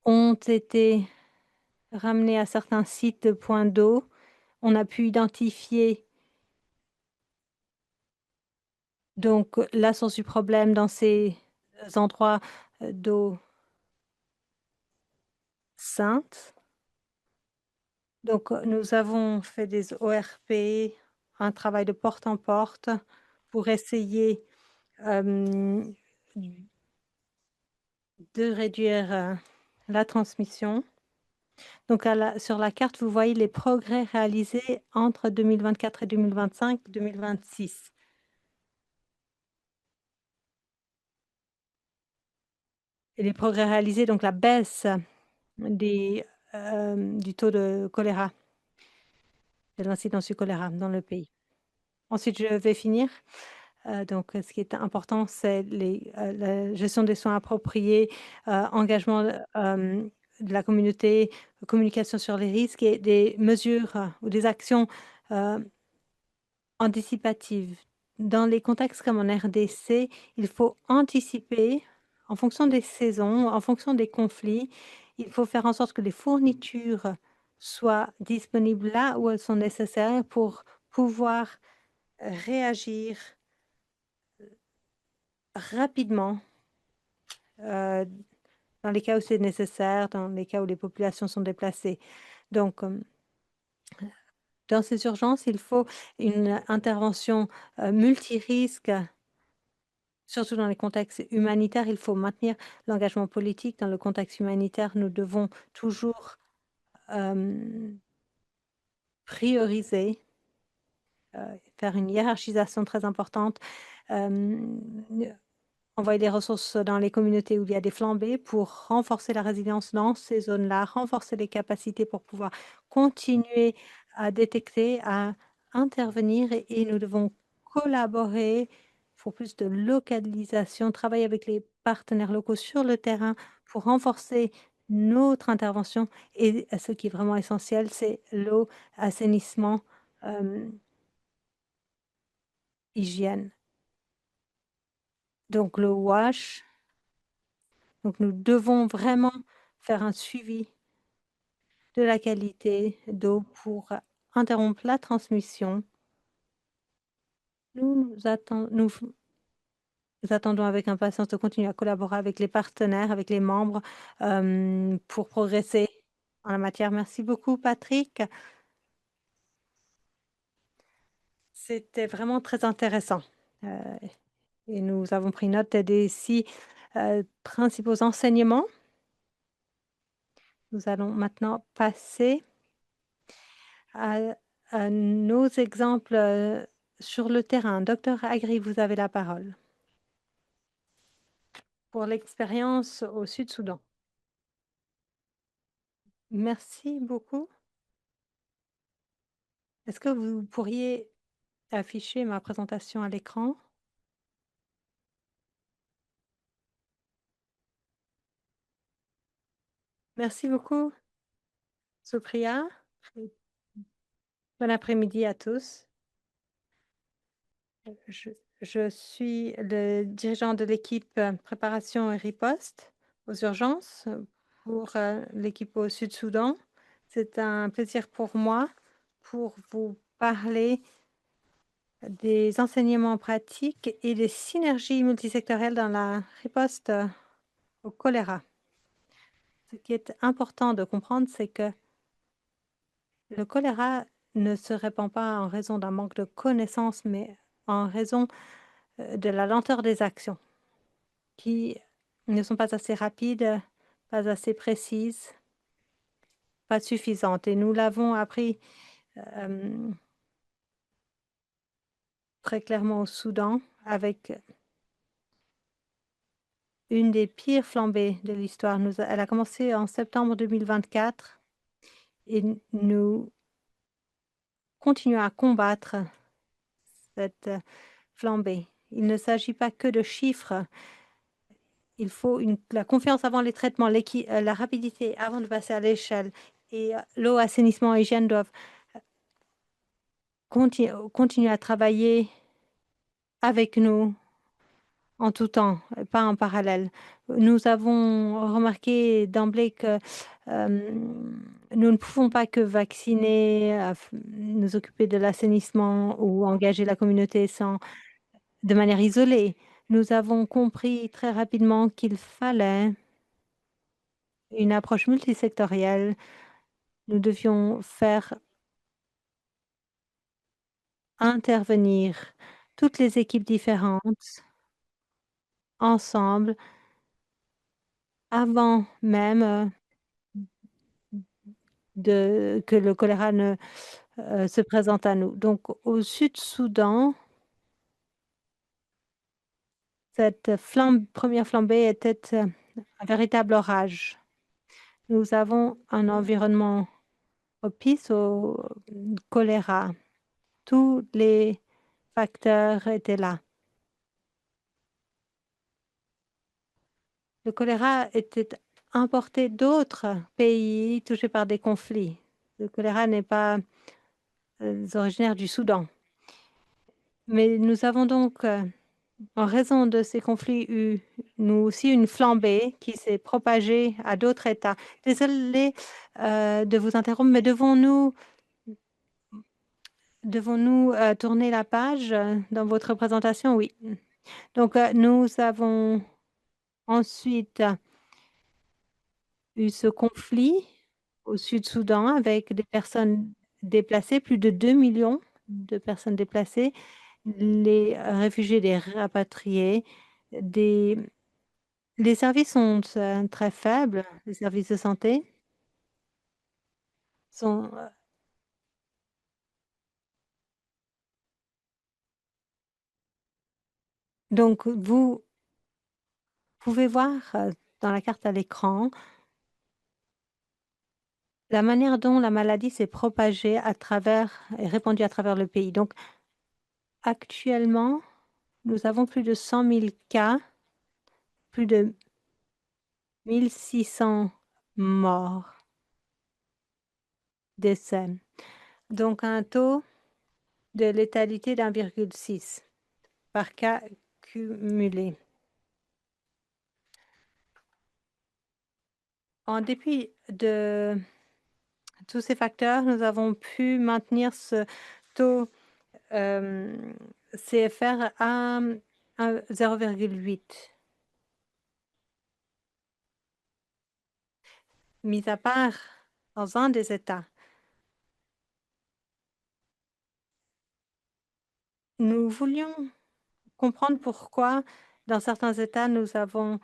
ont été ramenées à certains sites de points d'eau. On a pu identifier donc la source du problème dans ces endroits d'eau sainte. Donc, nous avons fait des ORP, un travail de porte en porte pour essayer de réduire la transmission. Donc, sur la carte, vous voyez les progrès réalisés entre 2024 et 2025, 2026. Et les progrès réalisés, donc la baisse du taux de choléra, de l'incidence du choléra dans le pays. Ensuite, je vais finir. Donc, ce qui est important, c'est la gestion des soins appropriés, engagement de la communauté, communication sur les risques et des mesures ou des actions anticipatives. Dans les contextes comme en RDC, il faut anticiper en fonction des saisons, en fonction des conflits. Il faut faire en sorte que les fournitures soient disponibles là où elles sont nécessaires pour pouvoir réagir rapidement dans les cas où c'est nécessaire, dans les cas où les populations sont déplacées. Donc, dans ces urgences, il faut une intervention multirisque, surtout dans les contextes humanitaires. Il faut maintenir l'engagement politique. Dans le contexte humanitaire, nous devons toujours prioriser, faire une hiérarchisation très importante, envoyer des ressources dans les communautés où il y a des flambées pour renforcer la résilience dans ces zones-là, renforcer les capacités pour pouvoir continuer à détecter, à intervenir et nous devons collaborer pour plus de localisation, travailler avec les partenaires locaux sur le terrain pour renforcer notre intervention et ce qui est vraiment essentiel, c'est l'eau, assainissement, hygiène. Donc le WASH. Donc, nous devons vraiment faire un suivi de la qualité d'eau pour interrompre la transmission. Nous attendons avec impatience de continuer à collaborer avec les partenaires, avec les membres pour progresser en la matière. Merci beaucoup, Patrick. C'était vraiment très intéressant. Et nous avons pris note des 6 principaux enseignements. Nous allons maintenant passer à nos exemples sur le terrain. Docteur Agri, vous avez la parole pour l'expérience au Sud-Soudan. Merci beaucoup. Est-ce que vous pourriez afficher ma présentation à l'écran? Merci beaucoup, Supriya. Bon après-midi à tous. Je suis le dirigeant de l'équipe préparation et riposte aux urgences pour l'équipe au Sud-Soudan. C'est un plaisir pour moi pour vous parler des enseignements pratiques et des synergies multisectorielles dans la riposte au choléra. Ce qui est important de comprendre, c'est que le choléra ne se répand pas en raison d'un manque de connaissances, mais en raison de la lenteur des actions qui ne sont pas assez rapides, pas assez précises, pas suffisantes. Et nous l'avons appris très clairement au Soudan avec une des pires flambées de l'histoire. Elle a commencé en septembre 2024 et nous continuons à combattre cette flambée. Il ne s'agit pas que de chiffres. Il faut la confiance avant les traitements, la rapidité avant de passer à l'échelle. Et l'eau, assainissement et hygiène doivent continuer à travailler avec nous en tout temps, pas en parallèle. Nous avons remarqué d'emblée que nous ne pouvons pas que vacciner, nous occuper de l'assainissement ou engager la communauté de manière isolée. Nous avons compris très rapidement qu'il fallait une approche multisectorielle. Nous devions faire intervenir toutes les équipes différentes ensemble avant même que le choléra ne se présente à nous. Donc au Sud-Soudan, cette première flambée était un véritable orage. Nous avons un environnement propice au choléra. Tous les facteurs étaient là. Le choléra était importé d'autres pays touchés par des conflits. Le choléra n'est pas originaire du Soudan. Mais nous avons donc, en raison de ces conflits, eu nous aussi une flambée qui s'est propagée à d'autres États. Désolée de vous interrompre, mais devons-nous tourner la page dans votre présentation? Oui. Donc, nous avons ensuite eu ce conflit au Sud-Soudan avec des personnes déplacées, plus de 2 millions de personnes déplacées, les réfugiés, les rapatriés, les services sont très faibles, les services de santé sont donc vous pouvez voir dans la carte à l'écran la manière dont la maladie s'est propagée à travers et répandue à travers le pays. Donc actuellement, nous avons plus de 100 000 cas, plus de 1600 morts, décès. Donc un taux de létalité d'1,6 par cas cumulé. En dépit de tous ces facteurs, nous avons pu maintenir ce taux CFR à 0,8. Mis à part dans un des États. Nous voulions comprendre pourquoi dans certains États, nous n'avons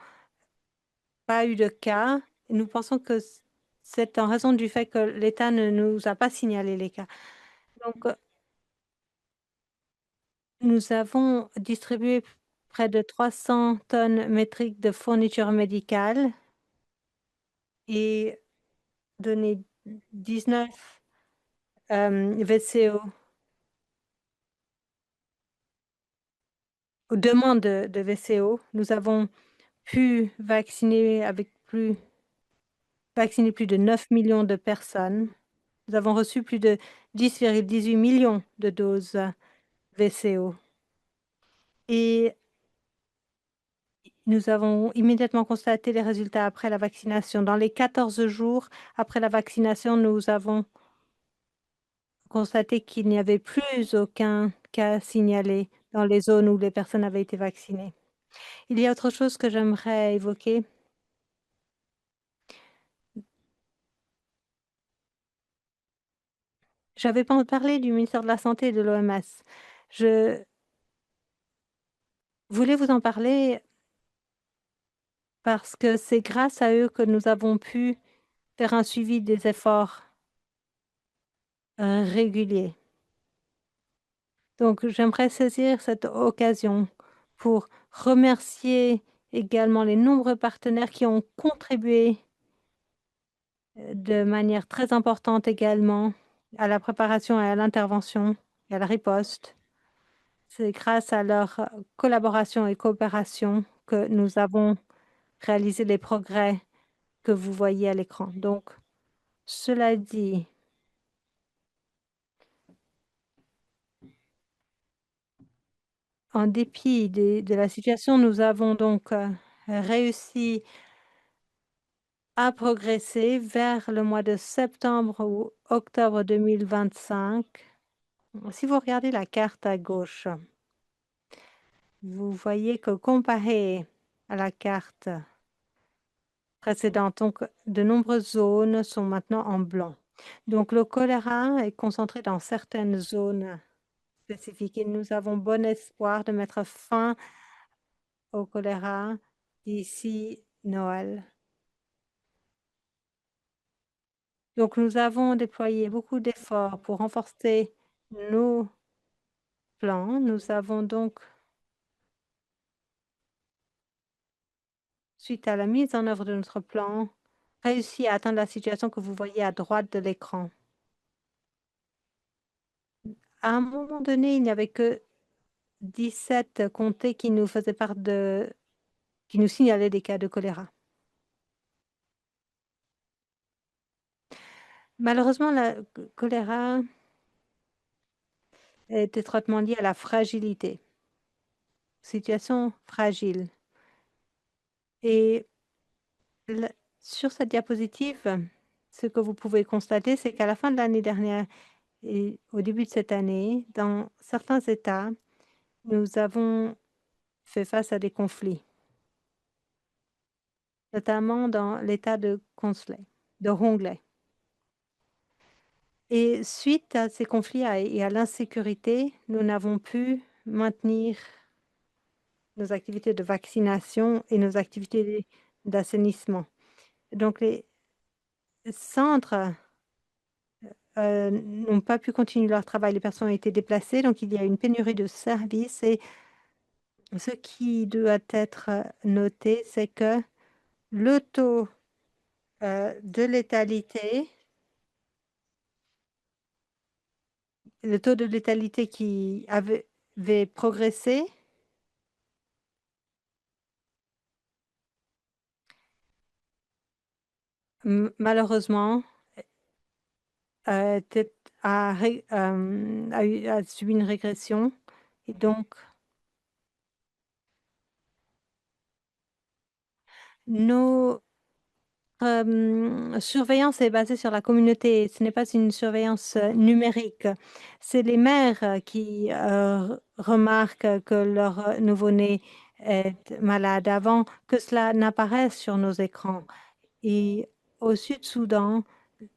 pas eu de cas. Nous pensons que c'est en raison du fait que l'État ne nous a pas signalé les cas. Donc, nous avons distribué près de 300 tonnes métriques de fournitures médicales et donné 19 VCO aux demandes de VCO. Nous avons pu vacciner plus de 9 millions de personnes. Nous avons reçu plus de 10,18 millions de doses VCO. Et nous avons immédiatement constaté les résultats après la vaccination. Dans les 14 jours après la vaccination, nous avons constaté qu'il n'y avait plus aucun cas signalé dans les zones où les personnes avaient été vaccinées. Il y a autre chose que j'aimerais évoquer. J'avais pas parlé du ministère de la Santé et de l'OMS. Je voulais vous en parler parce que c'est grâce à eux que nous avons pu faire un suivi des efforts réguliers. Donc, j'aimerais saisir cette occasion pour remercier également les nombreux partenaires qui ont contribué de manière très importante également à la préparation et à l'intervention et à la riposte. C'est grâce à leur collaboration et coopération que nous avons réalisé les progrès que vous voyez à l'écran. Donc, cela dit, en dépit de la situation, nous avons donc réussi à progresser vers le mois de septembre ou octobre 2025. Si vous regardez la carte à gauche, vous voyez que comparé à la carte précédente, donc de nombreuses zones sont maintenant en blanc. Donc le choléra est concentré dans certaines zones spécifiques et nous avons bon espoir de mettre fin au choléra d'ici Noël. Donc nous avons déployé beaucoup d'efforts pour renforcer nos plans. Nous avons donc, suite à la mise en œuvre de notre plan, réussi à atteindre la situation que vous voyez à droite de l'écran. À un moment donné, il n'y avait que 17 comtés qui nous faisaient part qui nous signalaient des cas de choléra. Malheureusement, la choléra est étroitement liée à la fragilité, situation fragile. Et sur cette diapositive, ce que vous pouvez constater, c'est qu'à la fin de l'année dernière et au début de cette année, dans certains États, nous avons fait face à des conflits, notamment dans l'État de Hongkley. Et suite à ces conflits et à l'insécurité, nous n'avons pu maintenir nos activités de vaccination et nos activités d'assainissement. Donc les centres n'ont pas pu continuer leur travail. Les personnes ont été déplacées, donc il y a une pénurie de services. Et ce qui doit être noté, c'est que le taux de létalité, le taux de létalité qui avait progressé, malheureusement, était- a subi une régression. Et donc, nos surveillance est basée sur la communauté. Ce n'est pas une surveillance numérique. C'est les mères qui remarquent que leur nouveau-né est malade avant que cela n'apparaisse sur nos écrans. Et au Sud-Soudan,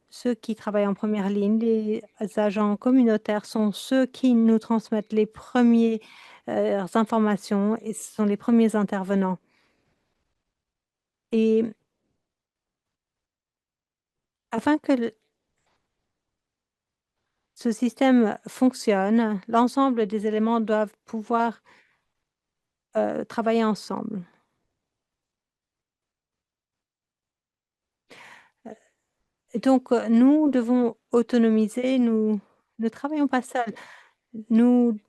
ceux qui travaillent en première ligne, les agents communautaires, sont ceux qui nous transmettent les premières informations et ce sont les premiers intervenants. Et afin que ce système fonctionne, l'ensemble des éléments doivent pouvoir travailler ensemble. Et donc, nous devons autonomiser, nous ne travaillons pas seuls, nous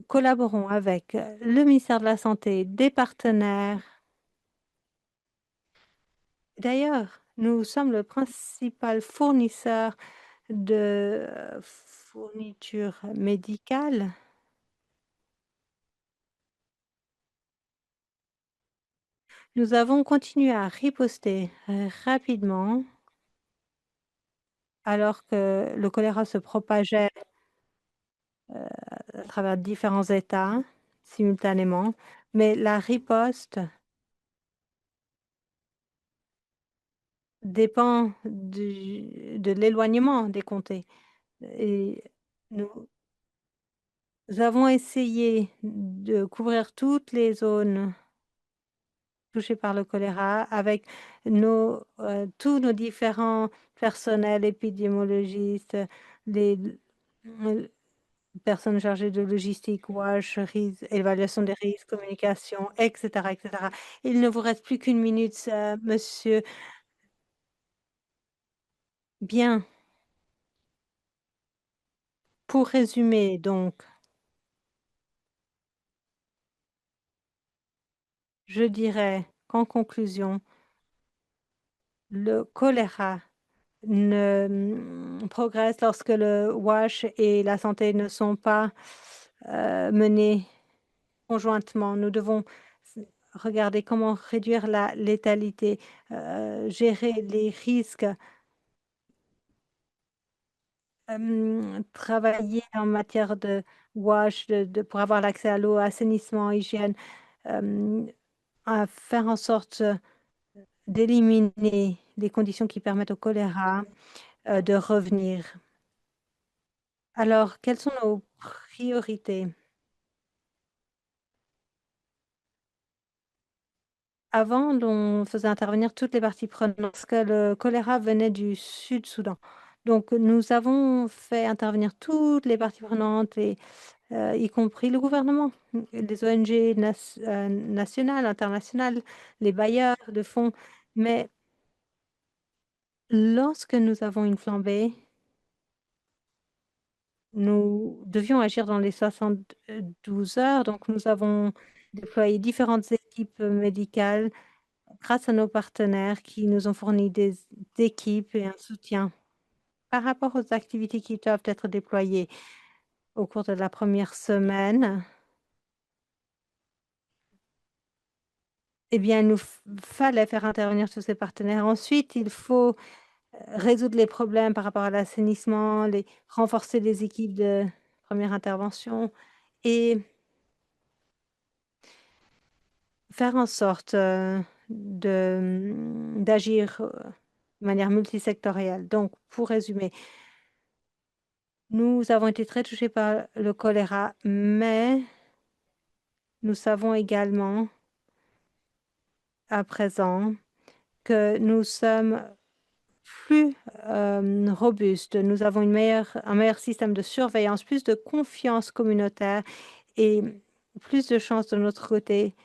collaborons avec le ministère de la Santé, des partenaires. D'ailleurs, nous sommes le principal fournisseur de fournitures médicales. Nous avons continué à riposter rapidement alors que le choléra se propageait à travers différents États simultanément, mais la riposte dépend de l'éloignement des comtés. Et nous avons essayé de couvrir toutes les zones touchées par le choléra avec tous nos différents personnels, épidémiologistes, les personnes chargées de logistique, WASH, évaluation des risques, communication, etc., etc. Il ne vous reste plus qu'une minute, monsieur. Bien. Pour résumer, donc, je dirais qu'en conclusion, le choléra ne progresse lorsque le WASH et la santé ne sont pas menés conjointement. Nous devons regarder comment réduire la létalité, gérer les risques, travailler en matière de WASH, pour avoir l'accès à l'eau, assainissement, hygiène, à faire en sorte d'éliminer les conditions qui permettent au choléra de revenir. Alors, quelles sont nos priorités? Avant, on faisait intervenir toutes les parties prenantes parce que le choléra venait du Sud-Soudan. Donc, nous avons fait intervenir toutes les parties prenantes, y compris le gouvernement, les ONG nationales, internationales, les bailleurs de fonds. Mais lorsque nous avons une flambée, nous devions agir dans les 72 heures. Donc, nous avons déployé différentes équipes médicales grâce à nos partenaires qui nous ont fourni des équipes et un soutien. Par rapport aux activités qui doivent être déployées au cours de la première semaine, eh bien, il nous fallait faire intervenir tous ces partenaires. Ensuite, il faut résoudre les problèmes par rapport à l'assainissement, renforcer les équipes de première intervention et faire en sorte d'agir de manière multisectorielle. Donc, pour résumer, nous avons été très touchés par le choléra, mais nous savons également à présent que nous sommes plus robustes. Nous avons un meilleur système de surveillance, plus de confiance communautaire et plus de chances de notre côté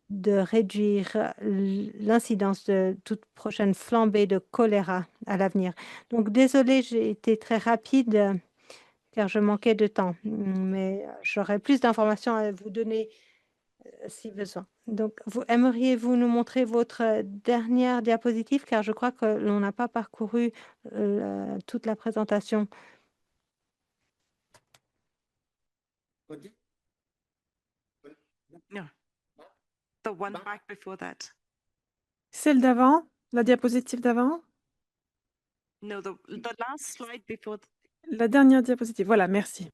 de réduire l'incidence de toute prochaine flambée de choléra à l'avenir. Donc, désolée, j'ai été très rapide car je manquais de temps, mais j'aurai plus d'informations à vous donner si besoin. Donc, aimeriez-vous nous montrer votre dernière diapositive car je crois que l'on n'a pas parcouru toute la présentation. No, the one back before that. Celle d'avant, la diapositive d'avant, No, the last slide before. la dernière diapositive. Voilà, merci.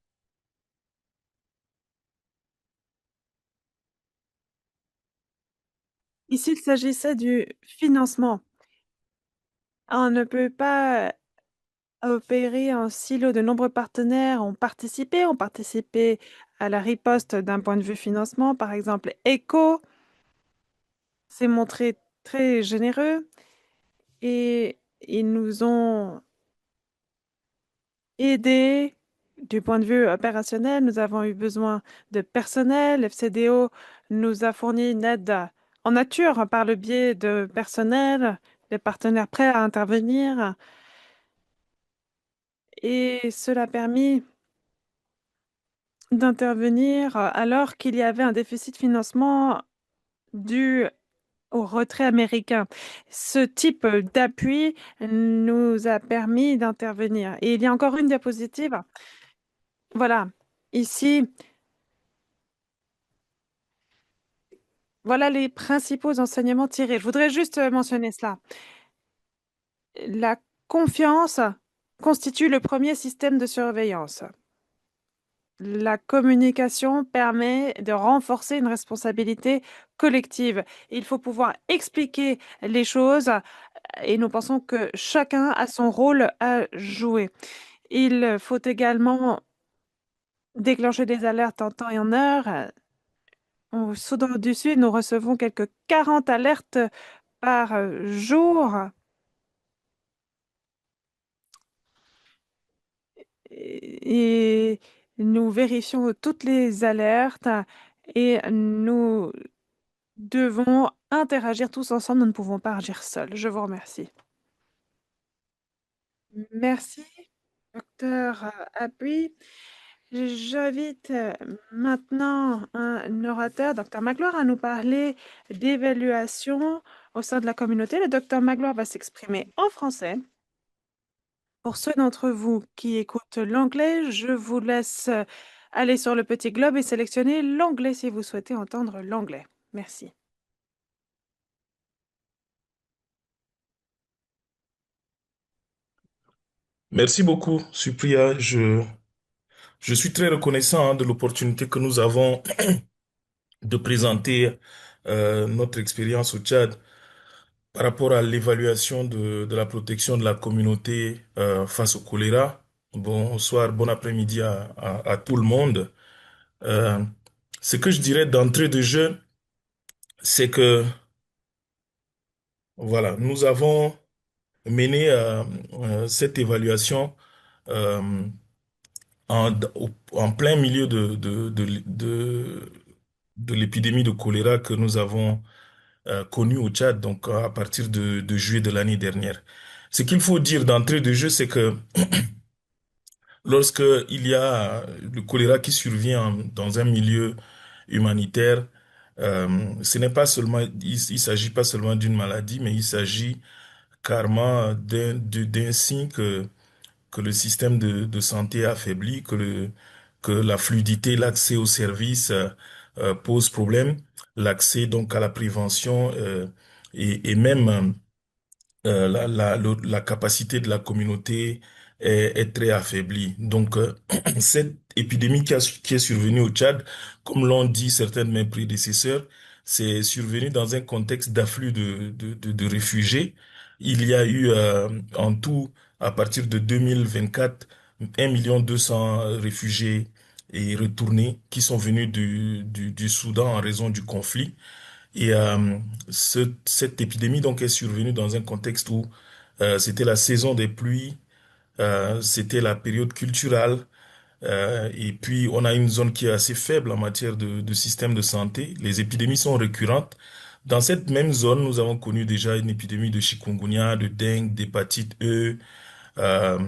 Ici, il s'agissait du financement. On ne peut pas opérer en silo. De nombreux partenaires ont participé à la riposte d'un point de vue financement. Par exemple, ECHO s'est montré très généreux et ils nous ont aidés du point de vue opérationnel. Nous avons eu besoin de personnel. FCDO nous a fourni une aide en nature par le biais de personnel, des partenaires prêts à intervenir. Et cela a permis d'intervenir alors qu'il y avait un déficit de financement dû au retrait américain. Ce type d'appui nous a permis d'intervenir. Et il y a encore une diapositive. Voilà, ici, voilà les principaux enseignements tirés. Je voudrais juste mentionner cela. La confiance constitue le premier système de surveillance. La communication permet de renforcer une responsabilité collective. Il faut pouvoir expliquer les choses et nous pensons que chacun a son rôle à jouer. Il faut également déclencher des alertes en temps et en heure. Au Soudan du Sud, nous recevons quelques 40 alertes par jour et nous vérifions toutes les alertes et nous devons interagir tous ensemble. Nous ne pouvons pas agir seuls. Je vous remercie. Merci, docteur Apuy. J'invite maintenant un orateur, Dr Magloire, à nous parler d'évaluation au sein de la communauté. Le docteur Magloire va s'exprimer en français. Pour ceux d'entre vous qui écoutent l'anglais, je vous laisse aller sur le petit globe et sélectionner l'anglais si vous souhaitez entendre l'anglais. Merci. Merci beaucoup, Supriya. Je suis très reconnaissant de l'opportunité que nous avons de présenter notre expérience au Tchad par rapport à l'évaluation de la protection de la communauté face au choléra. Bonsoir, bon après-midi à tout le monde. Euh, Ce que je dirais d'entrée de jeu, c'est que voilà, nous avons mené cette évaluation euh, en plein milieu de l'épidémie de choléra que nous avons connue au Tchad, donc à partir de juillet de l'année dernière. Ce qu'il faut dire d'entrée de jeu, c'est que lorsque il y a le choléra qui survient dans un milieu humanitaire, ce n'est pas seulement, il s'agit pas seulement d'une maladie, mais il s'agit carrément d'un signe que le système de santé est affaibli, que la fluidité, l'accès aux services pose problème, l'accès donc à la prévention et même la capacité de la communauté est très affaiblie. Donc, cette épidémie qui est survenue au Tchad, comme l'ont dit certains de mes prédécesseurs, c'est survenu dans un contexte d'afflux de réfugiés. Il y a eu en tout, à partir de 2024, 1,2 million réfugiés et retournés qui sont venus du Soudan en raison du conflit. Et cette épidémie donc est survenue dans un contexte où c'était la saison des pluies, c'était la période culturelle, et puis on a une zone qui est assez faible en matière de système de santé. Les épidémies sont récurrentes. Dans cette même zone, nous avons connu déjà une épidémie de chikungunya, de dengue, d'hépatite E, euh,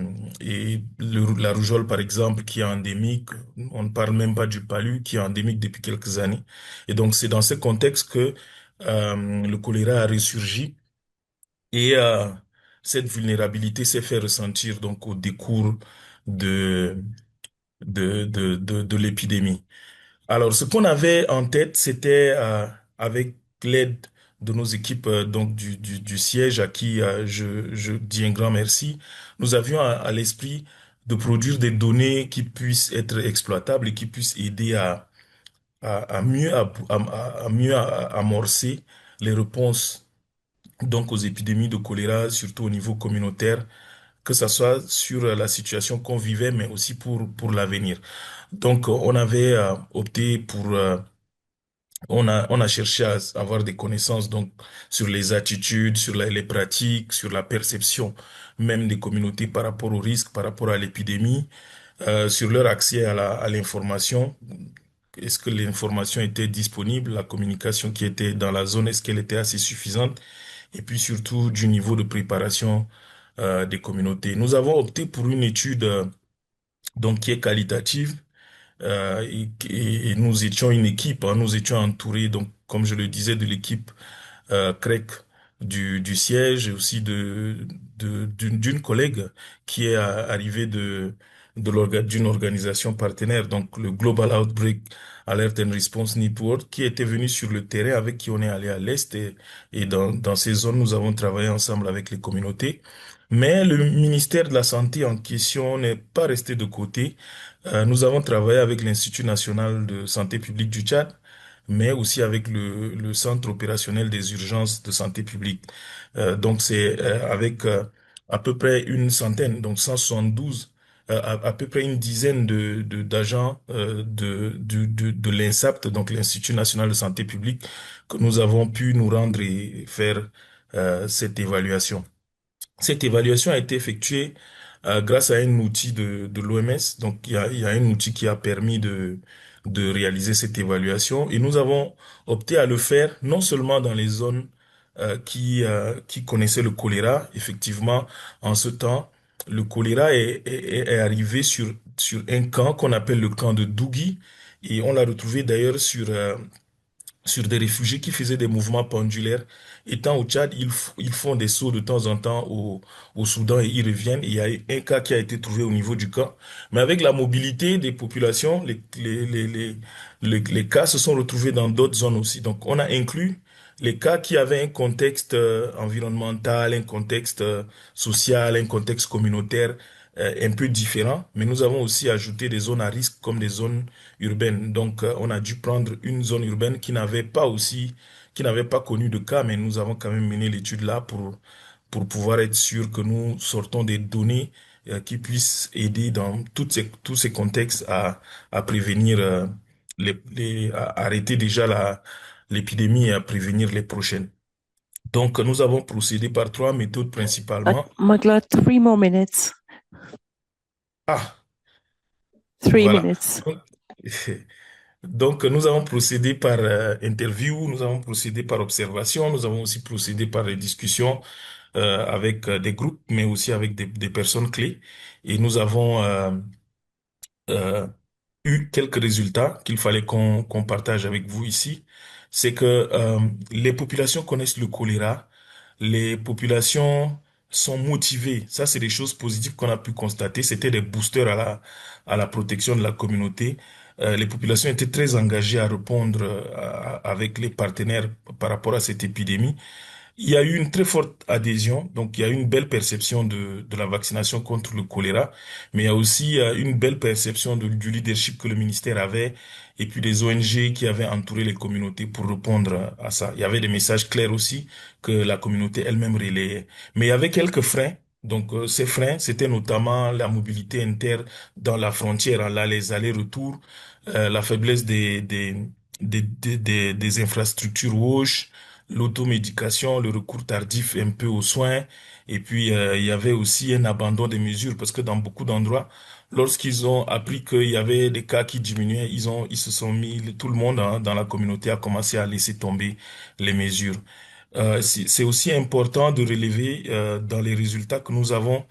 et la rougeole, par exemple, qui est endémique. On ne parle même pas du palu, qui est endémique depuis quelques années. Et donc, c'est dans ce contexte que le choléra a ressurgi et cette vulnérabilité s'est fait ressentir donc au décours de de l'épidémie. Alors, ce qu'on avait en tête, c'était avec l'aide de nos équipes donc du siège à qui je dis un grand merci, nous avions à l'esprit de produire des données qui puissent être exploitables et qui puissent aider à mieux à mieux amorcer les réponses donc aux épidémies de choléra, surtout au niveau communautaire, que ce soit sur la situation qu'on vivait, mais aussi pour l'avenir. Donc, on avait opté pour on a cherché à avoir des connaissances donc sur les attitudes, sur les pratiques, sur la perception même des communautés par rapport au risque, par rapport à l'épidémie, sur leur accès à l'information. Est-ce que l'information était disponible, la communication qui était dans la zone, est-ce qu'elle était assez suffisante? Et puis surtout du niveau de préparation des communautés. Nous avons opté pour une étude donc qui est qualitative et nous étions une équipe, hein, nous étions entourés, donc, comme je le disais, de l'équipe CREC du siège et aussi d'une collègue qui est arrivée d'une organisation partenaire, donc le Global Outbreak Alert and Response Network, qui était venu sur le terrain avec qui on est allé à l'Est et dans ces zones, nous avons travaillé ensemble avec les communautés. Mais le ministère de la Santé en question n'est pas resté de côté. Nous avons travaillé avec l'Institut national de santé publique du Tchad, mais aussi avec le Centre opérationnel des urgences de santé publique. Donc c'est avec à peu près une centaine, donc 172, à peu près une dizaine d'agents de l'INSAPT, donc l'Institut national de santé publique, que nous avons pu nous rendre et faire cette évaluation. Cette évaluation a été effectuée grâce à un outil de l'OMS. Donc, il y a un outil qui a permis de réaliser cette évaluation. Et nous avons opté à le faire non seulement dans les zones qui connaissaient le choléra. Effectivement, en ce temps, le choléra est arrivé sur un camp qu'on appelle le camp de Dougui. Et on l'a retrouvé d'ailleurs sur des réfugiés qui faisaient des mouvements pendulaires. Étant au Tchad, ils font des sauts de temps en temps au Soudan et ils reviennent. Il y a eu un cas qui a été trouvé au niveau du camp. Mais avec la mobilité des populations, les cas se sont retrouvés dans d'autres zones aussi. Donc, on a inclus les cas qui avaient un contexte environnemental, un contexte social, un contexte communautaire un peu différent. Mais nous avons aussi ajouté des zones à risque comme des zones urbaine. Donc, on a dû prendre une zone urbaine qui n'avait pas connu de cas, mais nous avons quand même mené l'étude là pour pouvoir être sûr que nous sortons des données qui puissent aider dans tous ces contextes à prévenir à arrêter déjà l'épidémie et à prévenir les prochaines. Donc, nous avons procédé par trois méthodes principalement. Magla, 3 more minutes. Ah, 3 voilà. minutes. Donc, nous avons procédé par interview, nous avons procédé par observation, nous avons aussi procédé par des discussions avec des groupes, mais aussi avec des personnes clés. Et nous avons eu quelques résultats qu'il fallait qu'on partage avec vous ici. C'est que les populations connaissent le choléra, les populations sont motivées. Ça, c'est des choses positives qu'on a pu constater. C'était des boosters à la protection de la communauté. Les populations étaient très engagées à répondre avec les partenaires par rapport à cette épidémie. Il y a eu une très forte adhésion, donc il y a eu une belle perception de la vaccination contre le choléra, mais il y a aussi une belle perception du leadership que le ministère avait et puis des ONG qui avaient entouré les communautés pour répondre à ça. Il y avait des messages clairs aussi que la communauté elle-même relayait. Mais il y avait quelques freins. Donc ces freins, c'était notamment la mobilité interne dans la frontière, hein, là les allers-retours, la faiblesse des infrastructures WOSH, l'automédication, le recours tardif un peu aux soins, et puis il y avait aussi un abandon des mesures parce que dans beaucoup d'endroits, lorsqu'ils ont appris qu'il y avait des cas qui diminuaient, ils se sont mis, tout le monde hein, dans la communauté a commencé à laisser tomber les mesures. C'est aussi important de relever dans les résultats que nous avons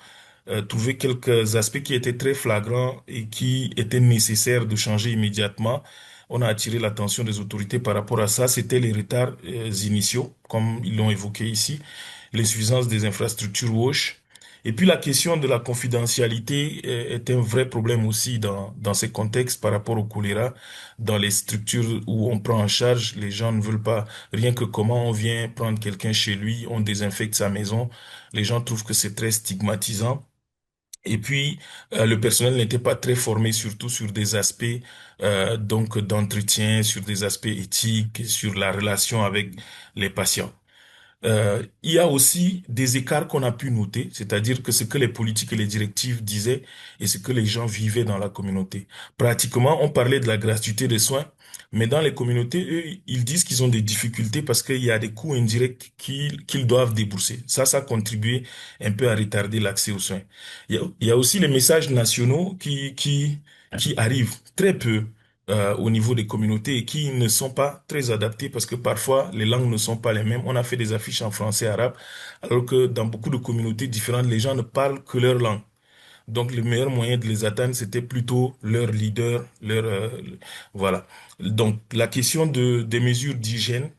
trouvé quelques aspects qui étaient très flagrants et qui étaient nécessaires de changer immédiatement. On a attiré l'attention des autorités par rapport à ça. C'était les retards initiaux, comme ils l'ont évoqué ici, l'insuffisance des infrastructures WOSH. Et puis la question de la confidentialité est un vrai problème aussi dans ces contextes par rapport au choléra. Dans les structures où on prend en charge, les gens ne veulent pas, rien que comment on vient prendre quelqu'un chez lui, on désinfecte sa maison. Les gens trouvent que c'est très stigmatisant. Et puis, le personnel n'était pas très formé, surtout sur des aspects donc d'entretien, sur des aspects éthiques, sur la relation avec les patients. Il y a aussi des écarts qu'on a pu noter, c'est-à-dire que ce que les politiques et les directives disaient et ce que les gens vivaient dans la communauté. Pratiquement, on parlait de la gratuité des soins, mais dans les communautés, eux, ils disent qu'ils ont des difficultés parce qu'il y a des coûts indirects qu'ils doivent débourser. Ça contribue un peu à retarder l'accès aux soins. Il y a aussi les messages nationaux qui arrivent très peu au niveau des communautés et qui ne sont pas très adaptés parce que parfois les langues ne sont pas les mêmes. On a fait des affiches en français et arabe, alors que dans beaucoup de communautés différentes, les gens ne parlent que leur langue. Donc le meilleur moyen de les atteindre, c'était plutôt leur leader, voilà. Donc la question des mesures d'hygiène,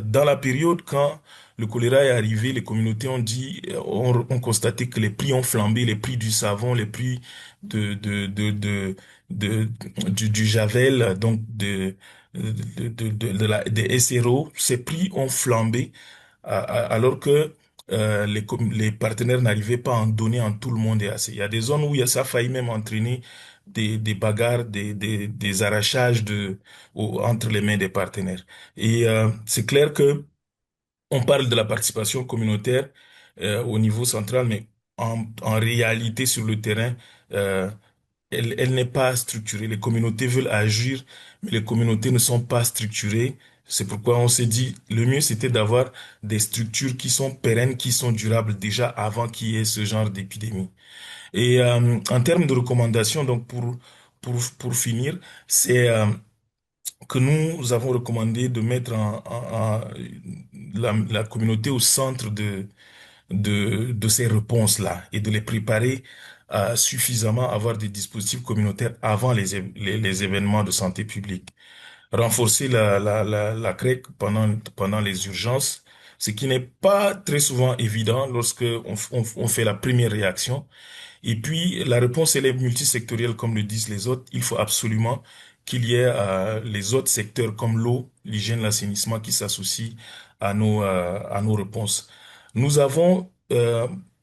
dans la période quand le choléra est arrivé, les communautés ont dit, ont constaté que les prix ont flambé, les prix du savon, les prix de, de, de, de, du Javel, donc des SRO, ces prix ont flambé, alors que les partenaires n'arrivaient pas à en donner en tout le monde et assez. Il y a des zones où ça a failli même entraîner des bagarres, des arrachages entre les mains des partenaires. Et c'est clair que on parle de la participation communautaire au niveau central, mais en réalité sur le terrain, euh, elle n'est pas structurée. Les communautés veulent agir, mais les communautés ne sont pas structurées. C'est pourquoi on s'est dit, le mieux c'était d'avoir des structures qui sont pérennes, qui sont durables déjà avant qu'il y ait ce genre d'épidémie. Et en termes de recommandations, donc pour finir, c'est que nous avons recommandé de mettre la communauté au centre de ces réponses-là et de les préparer à suffisamment avoir des dispositifs communautaires avant les événements de santé publique. Renforcer la CREC pendant les urgences, ce qui n'est pas très souvent évident lorsque on fait la première réaction. Et puis, la réponse, elle est multisectorielle, comme le disent les autres. Il faut absolument qu'il y ait les autres secteurs comme l'eau, l'hygiène, l'assainissement qui s'associent à nos réponses. Nous avons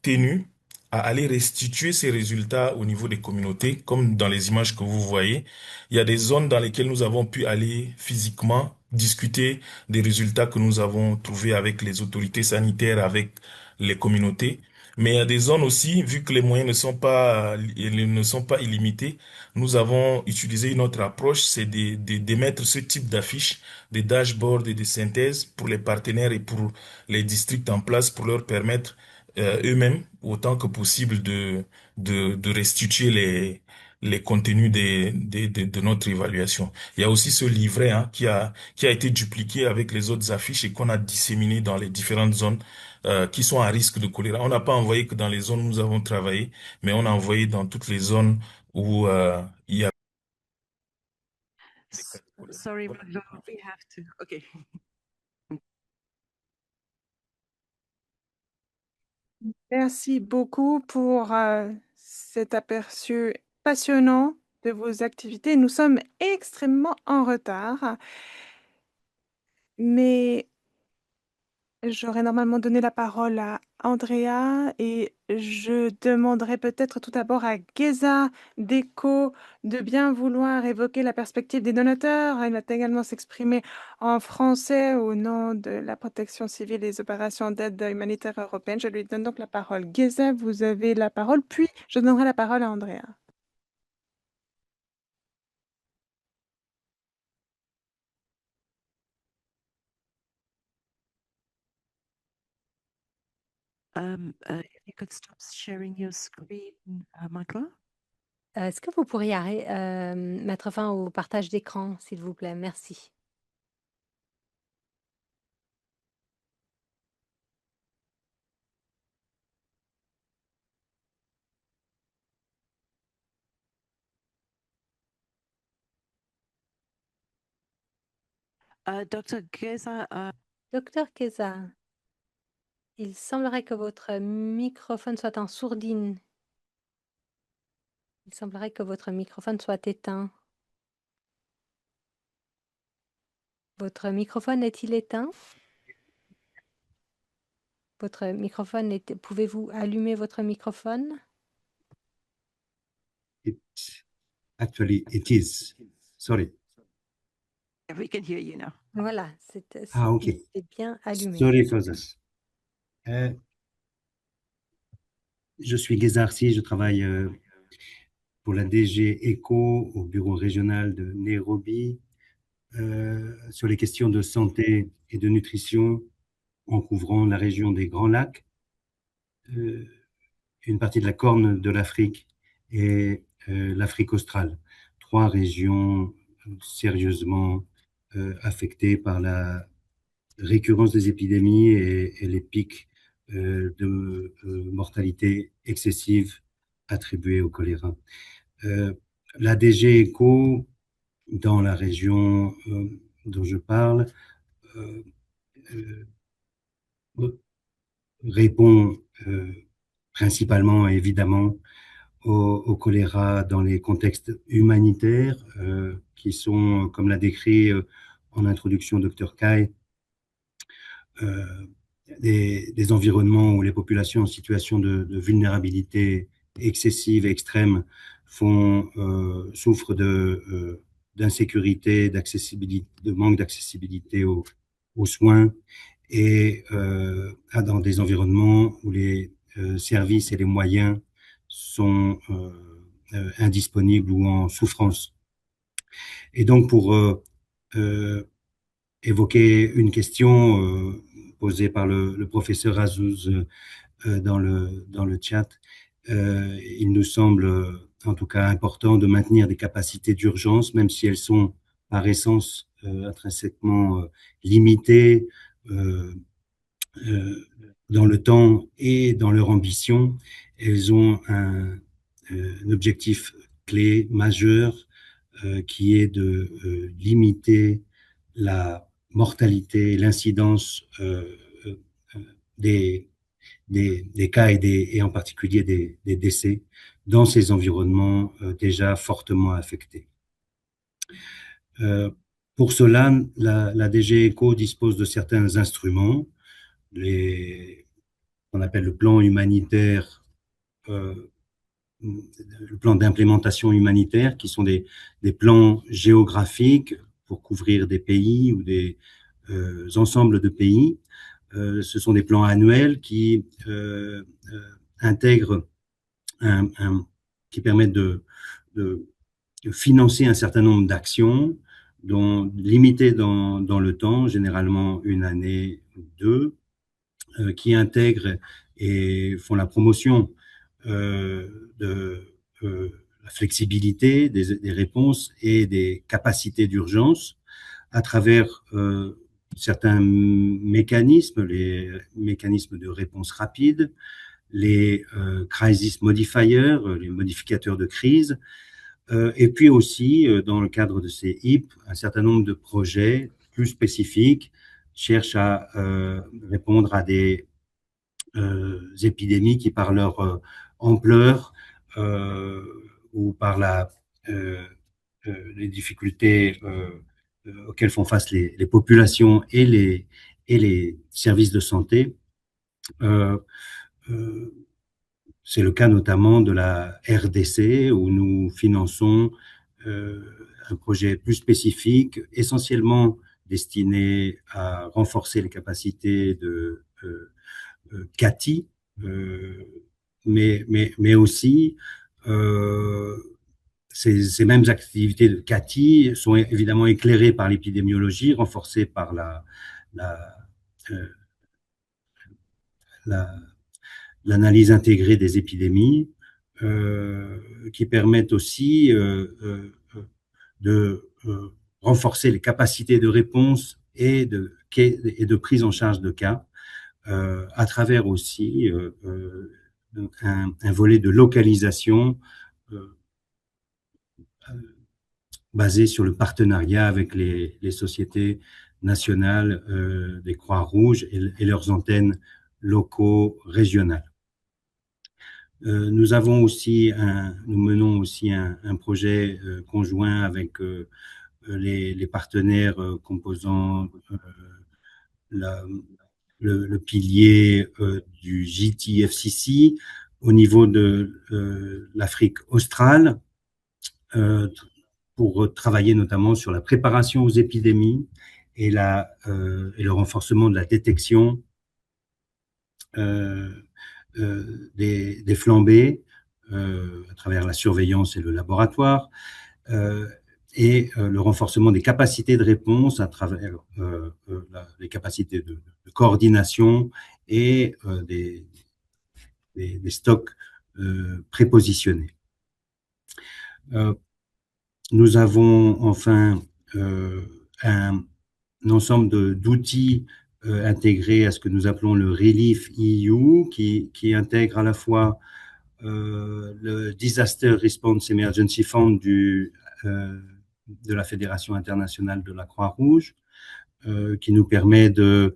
tenu à aller restituer ces résultats au niveau des communautés, comme dans les images que vous voyez. Il y a des zones dans lesquelles nous avons pu aller physiquement discuter des résultats que nous avons trouvés avec les autorités sanitaires, avec les communautés. Mais il y a des zones aussi, vu que les moyens ne sont pas illimités, nous avons utilisé une autre approche, c'est d'émettre ce type d'affiches, des dashboards et des synthèses pour les partenaires et pour les districts en place pour leur permettre eux-mêmes, autant que possible, de restituer les contenus de notre évaluation. Il y a aussi ce livret hein, qui a été dupliqué avec les autres affiches et qu'on a disséminé dans les différentes zones qui sont à risque de choléra. On n'a pas envoyé que dans les zones où nous avons travaillé, mais on a envoyé dans toutes les zones où il y a des cas de choléra. Sorry, Voilà. Maglo, we have to. Okay. Merci beaucoup pour cet aperçu passionnant de vos activités. Nous sommes extrêmement en retard, mais j'aurais normalement donné la parole à Andrea et je demanderai peut-être tout d'abord à Geza Deco de bien vouloir évoquer la perspective des donateurs. Elle va également s'exprimer en français au nom de la protection civile et des opérations d'aide humanitaire européenne. Je lui donne donc la parole. Geza, vous avez la parole, puis je donnerai la parole à Andrea. If you could stop sharing your screen, Michael. Est-ce que vous pourriez mettre fin au partage d'écran, s'il vous plaît? Merci. Dr. Geza, Docteur Keza, il semblerait que votre microphone soit en sourdine. Il semblerait que votre microphone soit éteint. Votre microphone est-il éteint? Votre microphone est... Pouvez-vous allumer votre microphone? Actually, it is. Sorry. We can hear you now. Voilà, OK. c'est bien allumé. Sorry for this. Je suis Geza Arsi, je travaille pour la DG ECO au bureau régional de Nairobi sur les questions de santé et de nutrition en couvrant la région des Grands Lacs, une partie de la Corne de l'Afrique et l'Afrique australe. Trois régions sérieusement affectées par la récurrence des épidémies et les pics de mortalité excessive attribués au choléra. La DG ECO, dans la région dont je parle, répond principalement, évidemment, au choléra dans les contextes humanitaires qui sont, comme l'a décrit en introduction Dr Kai, des environnements où les populations en situation de vulnérabilité excessive et extrême souffrent d'insécurité, d'accessibilité, de manque d'accessibilité aux soins, et dans des environnements où les services et les moyens sont indisponibles ou en souffrance. Et donc, pour évoquer une question posée par le professeur Azouz dans le chat, il nous semble en tout cas important de maintenir des capacités d'urgence, même si elles sont par essence intrinsèquement limitées euh, dans le temps et dans leur ambition. Elles ont un objectif clé majeur qui est de limiter la mortalité, l'incidence des, des cas et en particulier des décès dans ces environnements déjà fortement affectés. Pour cela, la DG ECO dispose de certains instruments, qu'on appelle le plan humanitaire, le plan d'implémentation humanitaire, qui sont des plans géographiques pour couvrir des pays ou des ensembles de pays. Ce sont des plans annuels qui intègrent qui permettent de financer un certain nombre d'actions, limitées dans le temps, généralement une année ou deux, qui intègrent et font la promotion de la flexibilité des réponses et des capacités d'urgence à travers certains mécanismes, les mécanismes de réponse rapide, les crisis modifiers, les modificateurs de crise, et puis aussi, dans le cadre de ces HIP, un certain nombre de projets plus spécifiques cherchent à répondre à des épidémies qui, par leur ampleur ou par les difficultés auxquelles font face les populations et les services de santé, c'est le cas notamment de la RDC, où nous finançons un projet plus spécifique, essentiellement destiné à renforcer les capacités de CATI, mais aussi ces mêmes activités de CATI sont évidemment éclairées par l'épidémiologie, renforcées par l'analyse intégrée des épidémies, qui permettent aussi de renforcer les capacités de réponse et de prise en charge de cas, à travers aussi un volet de localisation basé sur le partenariat avec les sociétés nationales des Croix-Rouges et leurs antennes locaux régionales. Nous menons aussi un projet conjoint avec les partenaires composant le pilier du JTFCC au niveau de l'Afrique australe, pour travailler notamment sur la préparation aux épidémies et le renforcement de la détection des flambées à travers la surveillance et le laboratoire, et le renforcement des capacités de réponse à travers les capacités de coordination et des stocks prépositionnés. Nous avons enfin un ensemble d'outils intégrés à ce que nous appelons le Relief EU, qui intègre à la fois le Disaster Response Emergency Fund de la Fédération internationale de la Croix-Rouge, qui nous permet de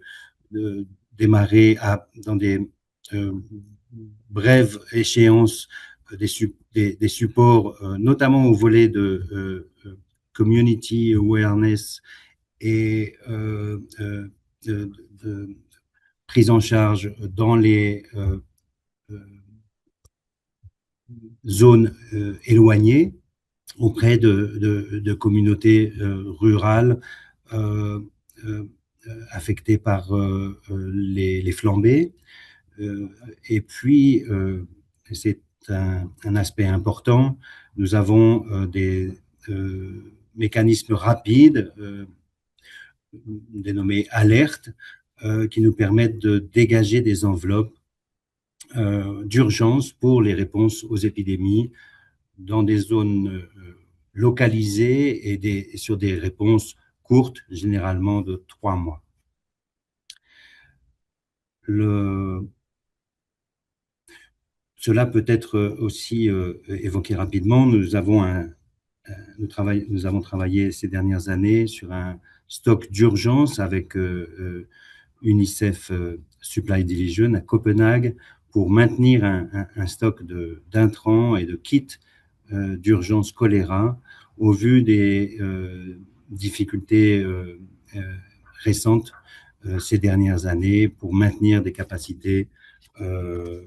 démarrer dans des brèves échéances des supports, notamment au volet de community awareness et prise en charge dans les zones éloignées auprès de communautés rurales affectées par les flambées. Et puis, c'est un aspect important, nous avons des mécanismes rapides, dénommés alertes, qui nous permettent de dégager des enveloppes d'urgence pour les réponses aux épidémies dans des zones localisées et sur des réponses courtes, généralement de 3 mois. Cela peut être aussi évoqué rapidement. Nous avons travaillé ces dernières années sur un stock d'urgence avec UNICEF Supply Division à Copenhague pour maintenir un stock d'intrants et de kits d'urgence choléra au vu des difficultés récentes ces dernières années pour maintenir des capacités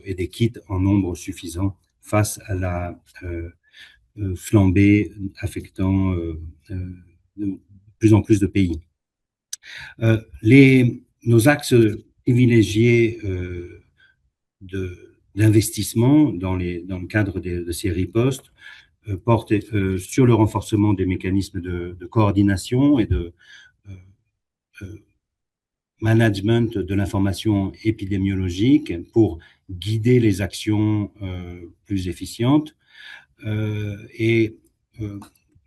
et des kits en nombre suffisant face à la flambée affectant de plus en plus de pays. Nos axes privilégiés d'investissement dans le cadre de ces ripostes portent sur le renforcement des mécanismes de coordination et de management de l'information épidémiologique pour guider les actions plus efficientes. Et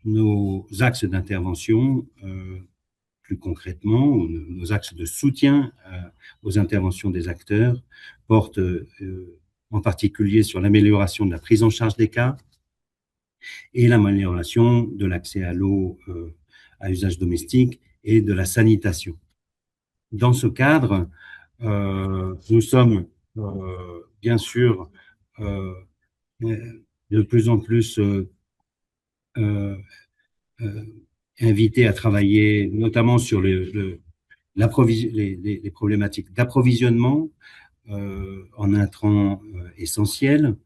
nos axes d'intervention, plus concrètement, nos axes de soutien aux interventions des acteurs portent en particulier sur l'amélioration de la prise en charge des cas et l'amélioration de l'accès à l'eau à usage domestique et de la sanitation. Dans ce cadre, nous sommes bien sûr de plus en plus invités à travailler notamment sur les problématiques d'approvisionnement en intrants essentiels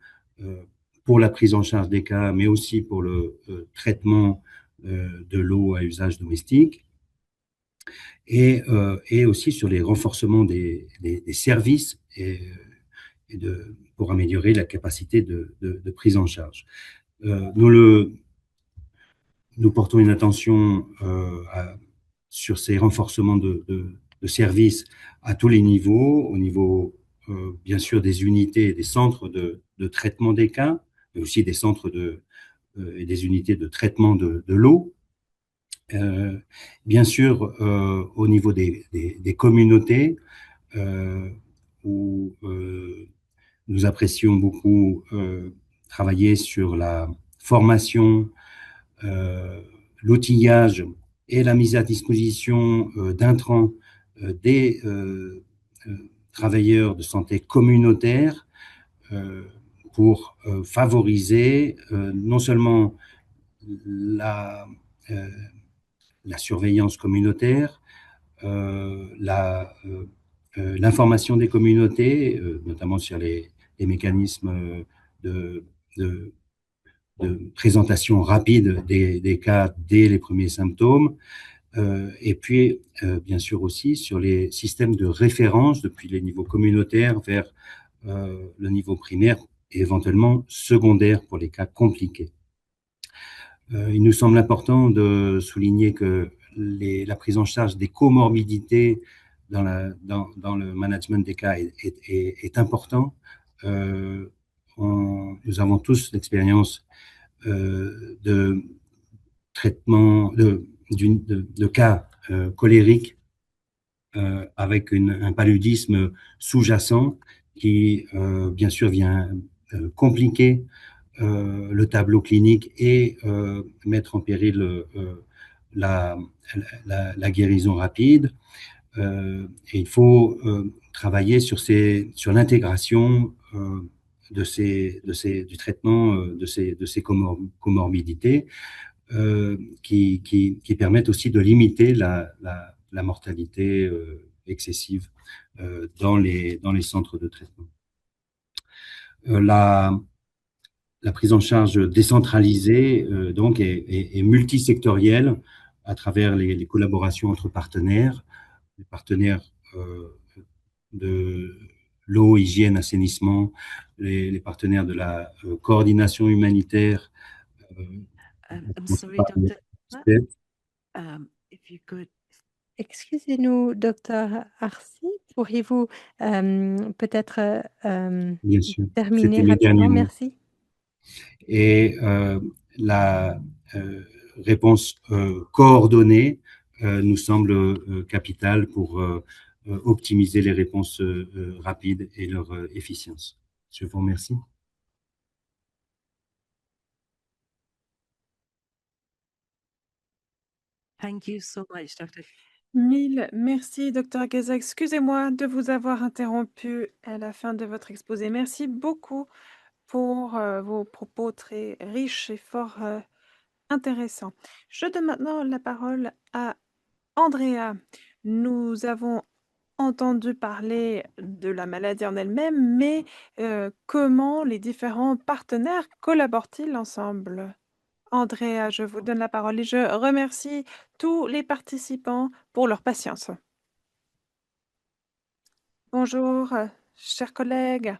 pour la prise en charge des cas, mais aussi pour le traitement de l'eau à usage domestique. Et aussi sur les renforcements des services pour améliorer la capacité de prise en charge. Nous portons une attention sur ces renforcements de services à tous les niveaux, au niveau bien sûr des unités et des centres de traitement des cas, mais aussi des centres et des unités de traitement de l'eau. Bien sûr, au niveau des communautés, où nous apprécions beaucoup travailler sur la formation, l'outillage et la mise à disposition d'intrants des travailleurs de santé communautaires pour favoriser non seulement la surveillance communautaire, l'information des communautés, notamment sur les mécanismes de présentation rapide des cas dès les premiers symptômes, et puis bien sûr aussi sur les systèmes de référence depuis les niveaux communautaires vers le niveau primaire et éventuellement secondaire pour les cas compliqués. Il nous semble important de souligner que la prise en charge des comorbidités dans le management des cas est important. Nous avons tous l'expérience de traitement de cas cholériques avec un paludisme sous-jacent qui, bien sûr, vient compliquer le tableau clinique et mettre en péril la guérison rapide. Et il faut travailler sur l'intégration du traitement de ces comorbidités qui permettent aussi de limiter la mortalité excessive dans les centres de traitement. La prise en charge décentralisée donc est multisectorielle à travers les collaborations entre partenaires, les partenaires de l'eau, hygiène, assainissement, les partenaires de la coordination humanitaire. I'm sorry, Dr. If you could. Excusez-nous, docteur Arsi, pourriez-vous peut-être Bien sûr, terminer c'était mes derniers rapidement? mots. Merci. Et la réponse coordonnée nous semble capitale pour optimiser les réponses rapides et leur efficience. Je vous remercie. Thank you so much, Dr. Mille merci, docteur Geza. Excusez-moi de vous avoir interrompu à la fin de votre exposé. Merci beaucoup pour vos propos très riches et fort intéressants. Je donne maintenant la parole à Andrea. Nous avons entendu parler de la maladie en elle-même, mais comment les différents partenaires collaborent-ils ensemble? Andrea, je vous donne la parole et je remercie tous les participants pour leur patience. Bonjour, chers collègues.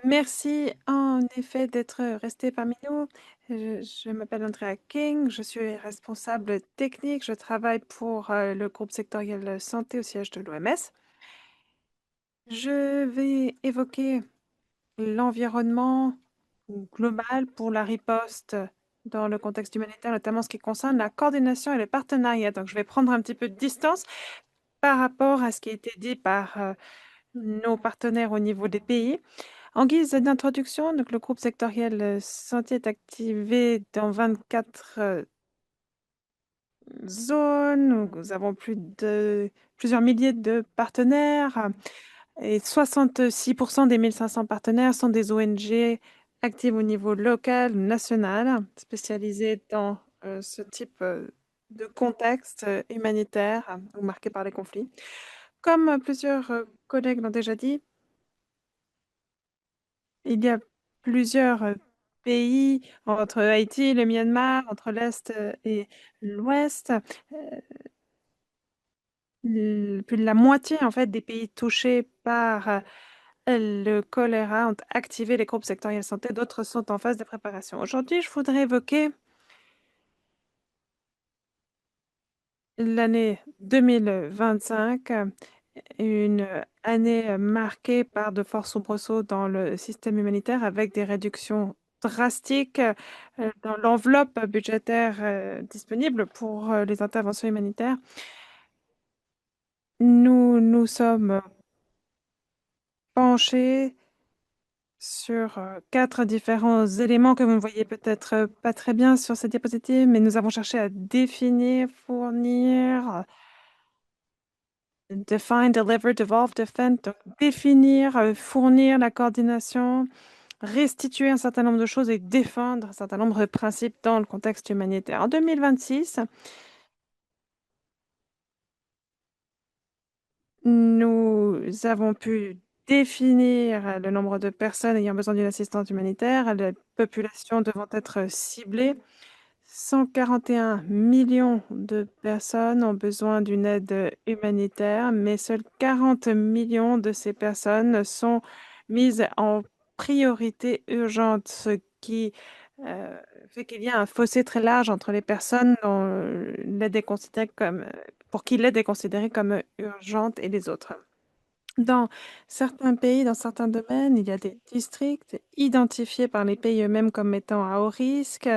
Merci en effet d'être restés parmi nous. Je m'appelle Andrea King, je suis responsable technique. Je travaille pour le groupe sectoriel santé au siège de l'OMS. Je vais évoquer l'environnement global pour la riposte dans le contexte humanitaire, notamment ce qui concerne la coordination et le partenariat. Donc, je vais prendre un petit peu de distance par rapport à ce qui a été dit par nos partenaires au niveau des pays. En guise d'introduction, donc le groupe sectoriel santé est activé dans 24 zones. Nous avons plusieurs milliers de partenaires. Et 66% des 1500 partenaires sont des ONG actives au niveau local, national, spécialisées dans ce type de contexte humanitaire ou marqué par les conflits. Comme plusieurs collègues l'ont déjà dit, il y a plusieurs pays entre Haïti, le Myanmar, entre l'Est et l'Ouest. Plus de la moitié en fait des pays touchés par le choléra ont activé les groupes sectoriels santé, d'autres sont en phase de préparation. Aujourd'hui, je voudrais évoquer l'année 2025, une année marquée par de forts soubresauts dans le système humanitaire avec des réductions drastiques dans l'enveloppe budgétaire disponible pour les interventions humanitaires. Nous nous sommes penchés sur 4 différents éléments que vous ne voyez peut-être pas très bien sur cette diapositive, mais nous avons cherché à définir, fournir, define, deliver, devolve, defend, donc définir, fournir la coordination, restituer un certain nombre de choses et défendre un certain nombre de principes dans le contexte humanitaire. En 2026, nous avons pu définir le nombre de personnes ayant besoin d'une assistance humanitaire, les populations devant être ciblées. 141 millions de personnes ont besoin d'une aide humanitaire, mais seuls 40 millions de ces personnes sont mises en priorité urgente, ce qui fait qu'il y a un fossé très large entre les personnes dont l'aide est considérée comme, pour qui l'aide est considérée comme urgente et les autres. Dans certains pays, dans certains domaines, il y a des districts identifiés par les pays eux-mêmes comme étant à haut risque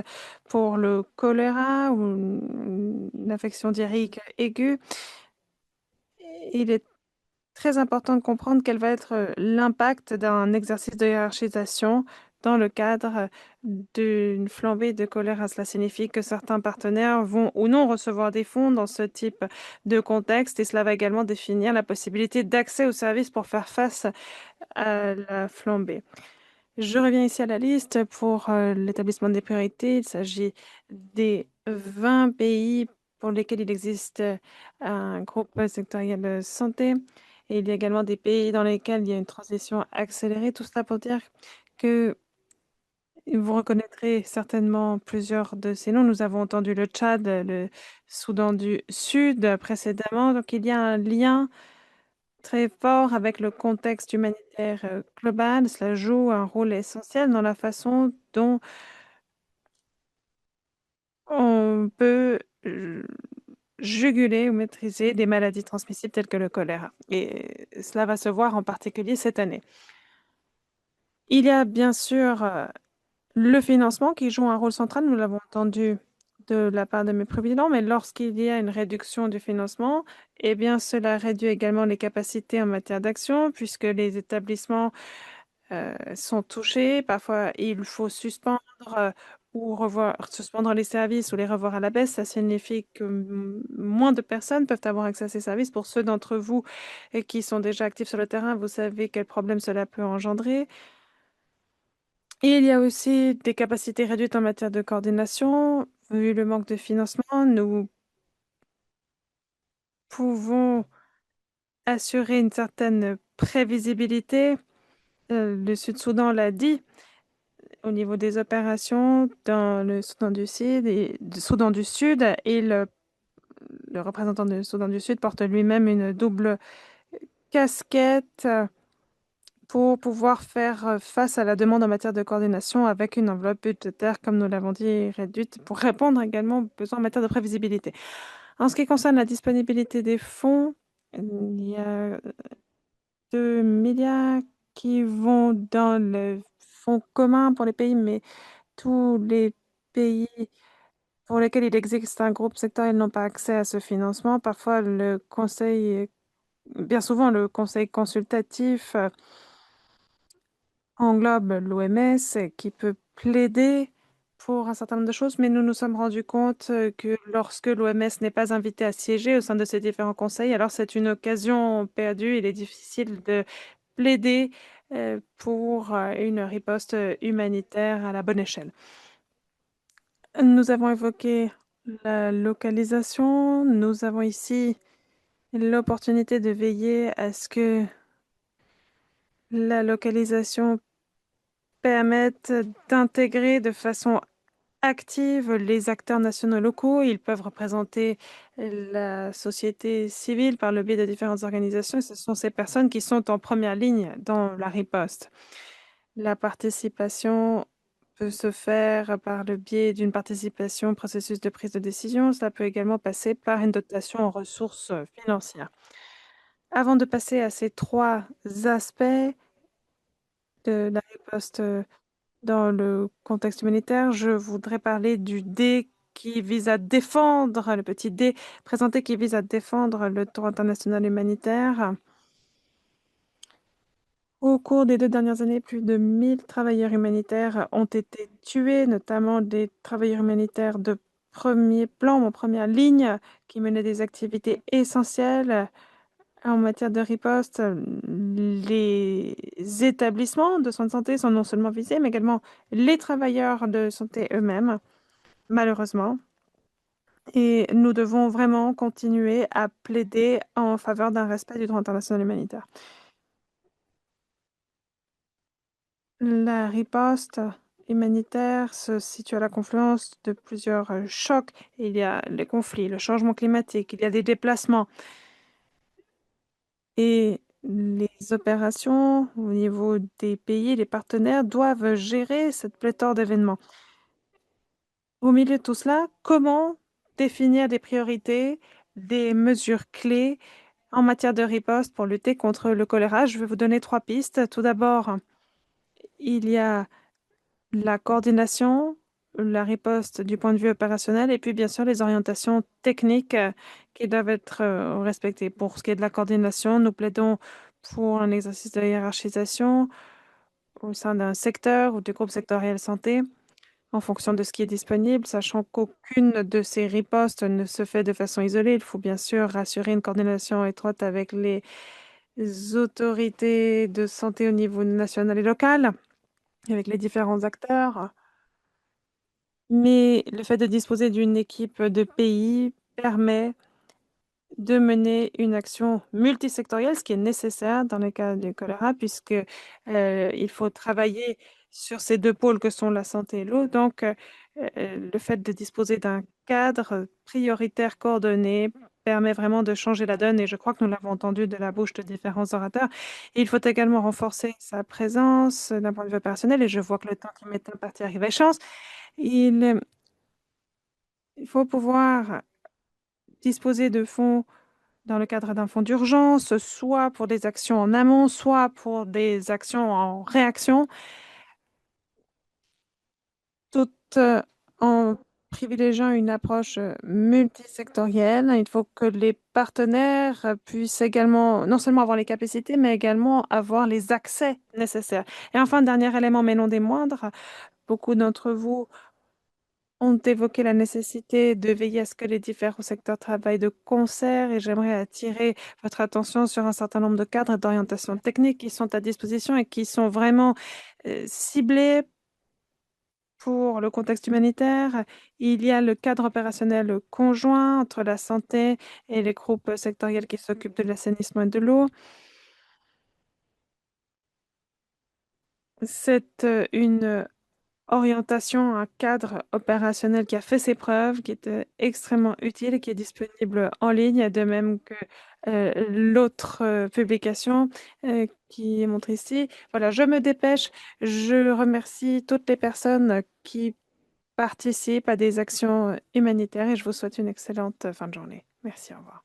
pour le choléra ou une infection diarrhéique aiguë. Il est très important de comprendre quel va être l'impact d'un exercice de hiérarchisation dans le cadre d'une flambée de choléra. Cela signifie que certains partenaires vont ou non recevoir des fonds dans ce type de contexte et cela va également définir la possibilité d'accès aux services pour faire face à la flambée. Je reviens ici à la liste pour l'établissement des priorités. Il s'agit des 20 pays pour lesquels il existe un groupe sectoriel santé. Et il y a également des pays dans lesquels il y a une transition accélérée. Tout cela pour dire que vous reconnaîtrez certainement plusieurs de ces noms. Nous avons entendu le Tchad, le Soudan du Sud précédemment. Donc il y a un lien très fort avec le contexte humanitaire global. Cela joue un rôle essentiel dans la façon dont on peut juguler ou maîtriser des maladies transmissibles telles que le choléra. Et cela va se voir en particulier cette année. Il y a bien sûr le financement qui joue un rôle central, nous l'avons entendu de la part de mes présidents, mais lorsqu'il y a une réduction du financement, eh bien, cela réduit également les capacités en matière d'action, puisque les établissements sont touchés. Parfois, il faut suspendre ou suspendre les services ou les revoir à la baisse. Ça signifie que moins de personnes peuvent avoir accès à ces services. Pour ceux d'entre vous qui sont déjà actifs sur le terrain, vous savez quel problème cela peut engendrer. Et il y a aussi des capacités réduites en matière de coordination. Vu le manque de financement, nous pouvons assurer une certaine prévisibilité. Le Sud-Soudan l'a dit, au niveau des opérations dans le Soudan du Sud et le représentant du Soudan du Sud porte lui-même une double casquette pour pouvoir faire face à la demande en matière de coordination avec une enveloppe budgétaire, comme nous l'avons dit, réduite pour répondre également aux besoins en matière de prévisibilité. En ce qui concerne la disponibilité des fonds, il y a 2 milliards qui vont dans le fonds commun pour les pays, mais tous les pays pour lesquels il existe un groupe sectoriel n'ont pas accès à ce financement. Parfois, bien souvent, le conseil consultatif englobe l'OMS qui peut plaider pour un certain nombre de choses, mais nous nous sommes rendus compte que lorsque l'OMS n'est pas invité à siéger au sein de ces différents conseils, alors c'est une occasion perdue. Il est difficile de plaider pour une riposte humanitaire à la bonne échelle. Nous avons évoqué la localisation. Nous avons ici l'opportunité de veiller à ce que la localisation permette d'intégrer de façon active les acteurs nationaux locaux. Ils peuvent représenter la société civile par le biais de différentes organisations. Ce sont ces personnes qui sont en première ligne dans la riposte. La participation peut se faire par le biais d'une participation au processus de prise de décision. Cela peut également passer par une dotation en ressources financières. Avant de passer à ces 3 aspects de la riposte dans le contexte humanitaire, je voudrais parler du D qui vise à défendre, le petit D présenté qui vise à défendre le droit international humanitaire. Au cours des 2 dernières années, plus de 1000 travailleurs humanitaires ont été tués, notamment des travailleurs humanitaires de premier plan, en première ligne, qui menaient des activités essentielles en matière de riposte. Les établissements de soins de santé sont non seulement visés, mais également les travailleurs de santé eux-mêmes, malheureusement. Et nous devons vraiment continuer à plaider en faveur d'un respect du droit international humanitaire. La riposte humanitaire se situe à la confluence de plusieurs chocs. Il y a les conflits, le changement climatique, il y a des déplacements. Et les opérations au niveau des pays, les partenaires doivent gérer cette pléthore d'événements. Au milieu de tout cela, comment définir des priorités, des mesures clés en matière de riposte pour lutter contre le choléra? Je vais vous donner 3 pistes. Tout d'abord, il y a la coordination, la riposte du point de vue opérationnel et puis bien sûr les orientations techniques qui doivent être respectées. Pour ce qui est de la coordination, nous plaidons pour un exercice de hiérarchisation au sein d'un secteur ou du groupe sectoriel santé en fonction de ce qui est disponible, sachant qu'aucune de ces ripostes ne se fait de façon isolée. Il faut bien sûr assurer une coordination étroite avec les autorités de santé au niveau national et local, avec les différents acteurs. Mais le fait de disposer d'une équipe de pays permet de mener une action multisectorielle, ce qui est nécessaire dans le cas du choléra, puisque il faut travailler sur ces deux pôles que sont la santé et l'eau. Donc, le fait de disposer d'un cadre prioritaire coordonné permet vraiment de changer la donne, et je crois que nous l'avons entendu de la bouche de différents orateurs. Il faut également renforcer sa présence d'un point de vue personnel, et je vois que le temps qui m'est imparti arrive à échéance. Il faut pouvoir disposer de fonds dans le cadre d'un fonds d'urgence, soit pour des actions en amont, soit pour des actions en réaction, tout en privilégiant une approche multisectorielle. Il faut que les partenaires puissent également non seulement avoir les capacités, mais également avoir les accès nécessaires. Et enfin, dernier élément, mais non des moindres, beaucoup d'entre vous ont évoqué la nécessité de veiller à ce que les différents secteurs travaillent de concert, et j'aimerais attirer votre attention sur un certain nombre de cadres d'orientation technique qui sont à disposition et qui sont vraiment ciblés pour le contexte humanitaire. Il y a le cadre opérationnel conjoint entre la santé et les groupes sectoriels qui s'occupent de l'assainissement et de l'eau. C'est une orientation, un cadre opérationnel qui a fait ses preuves, qui est extrêmement utile et qui est disponible en ligne, de même que l'autre publication qui est montrée ici. Voilà, je me dépêche. Je remercie toutes les personnes qui participent à des actions humanitaires et je vous souhaite une excellente fin de journée. Merci, au revoir.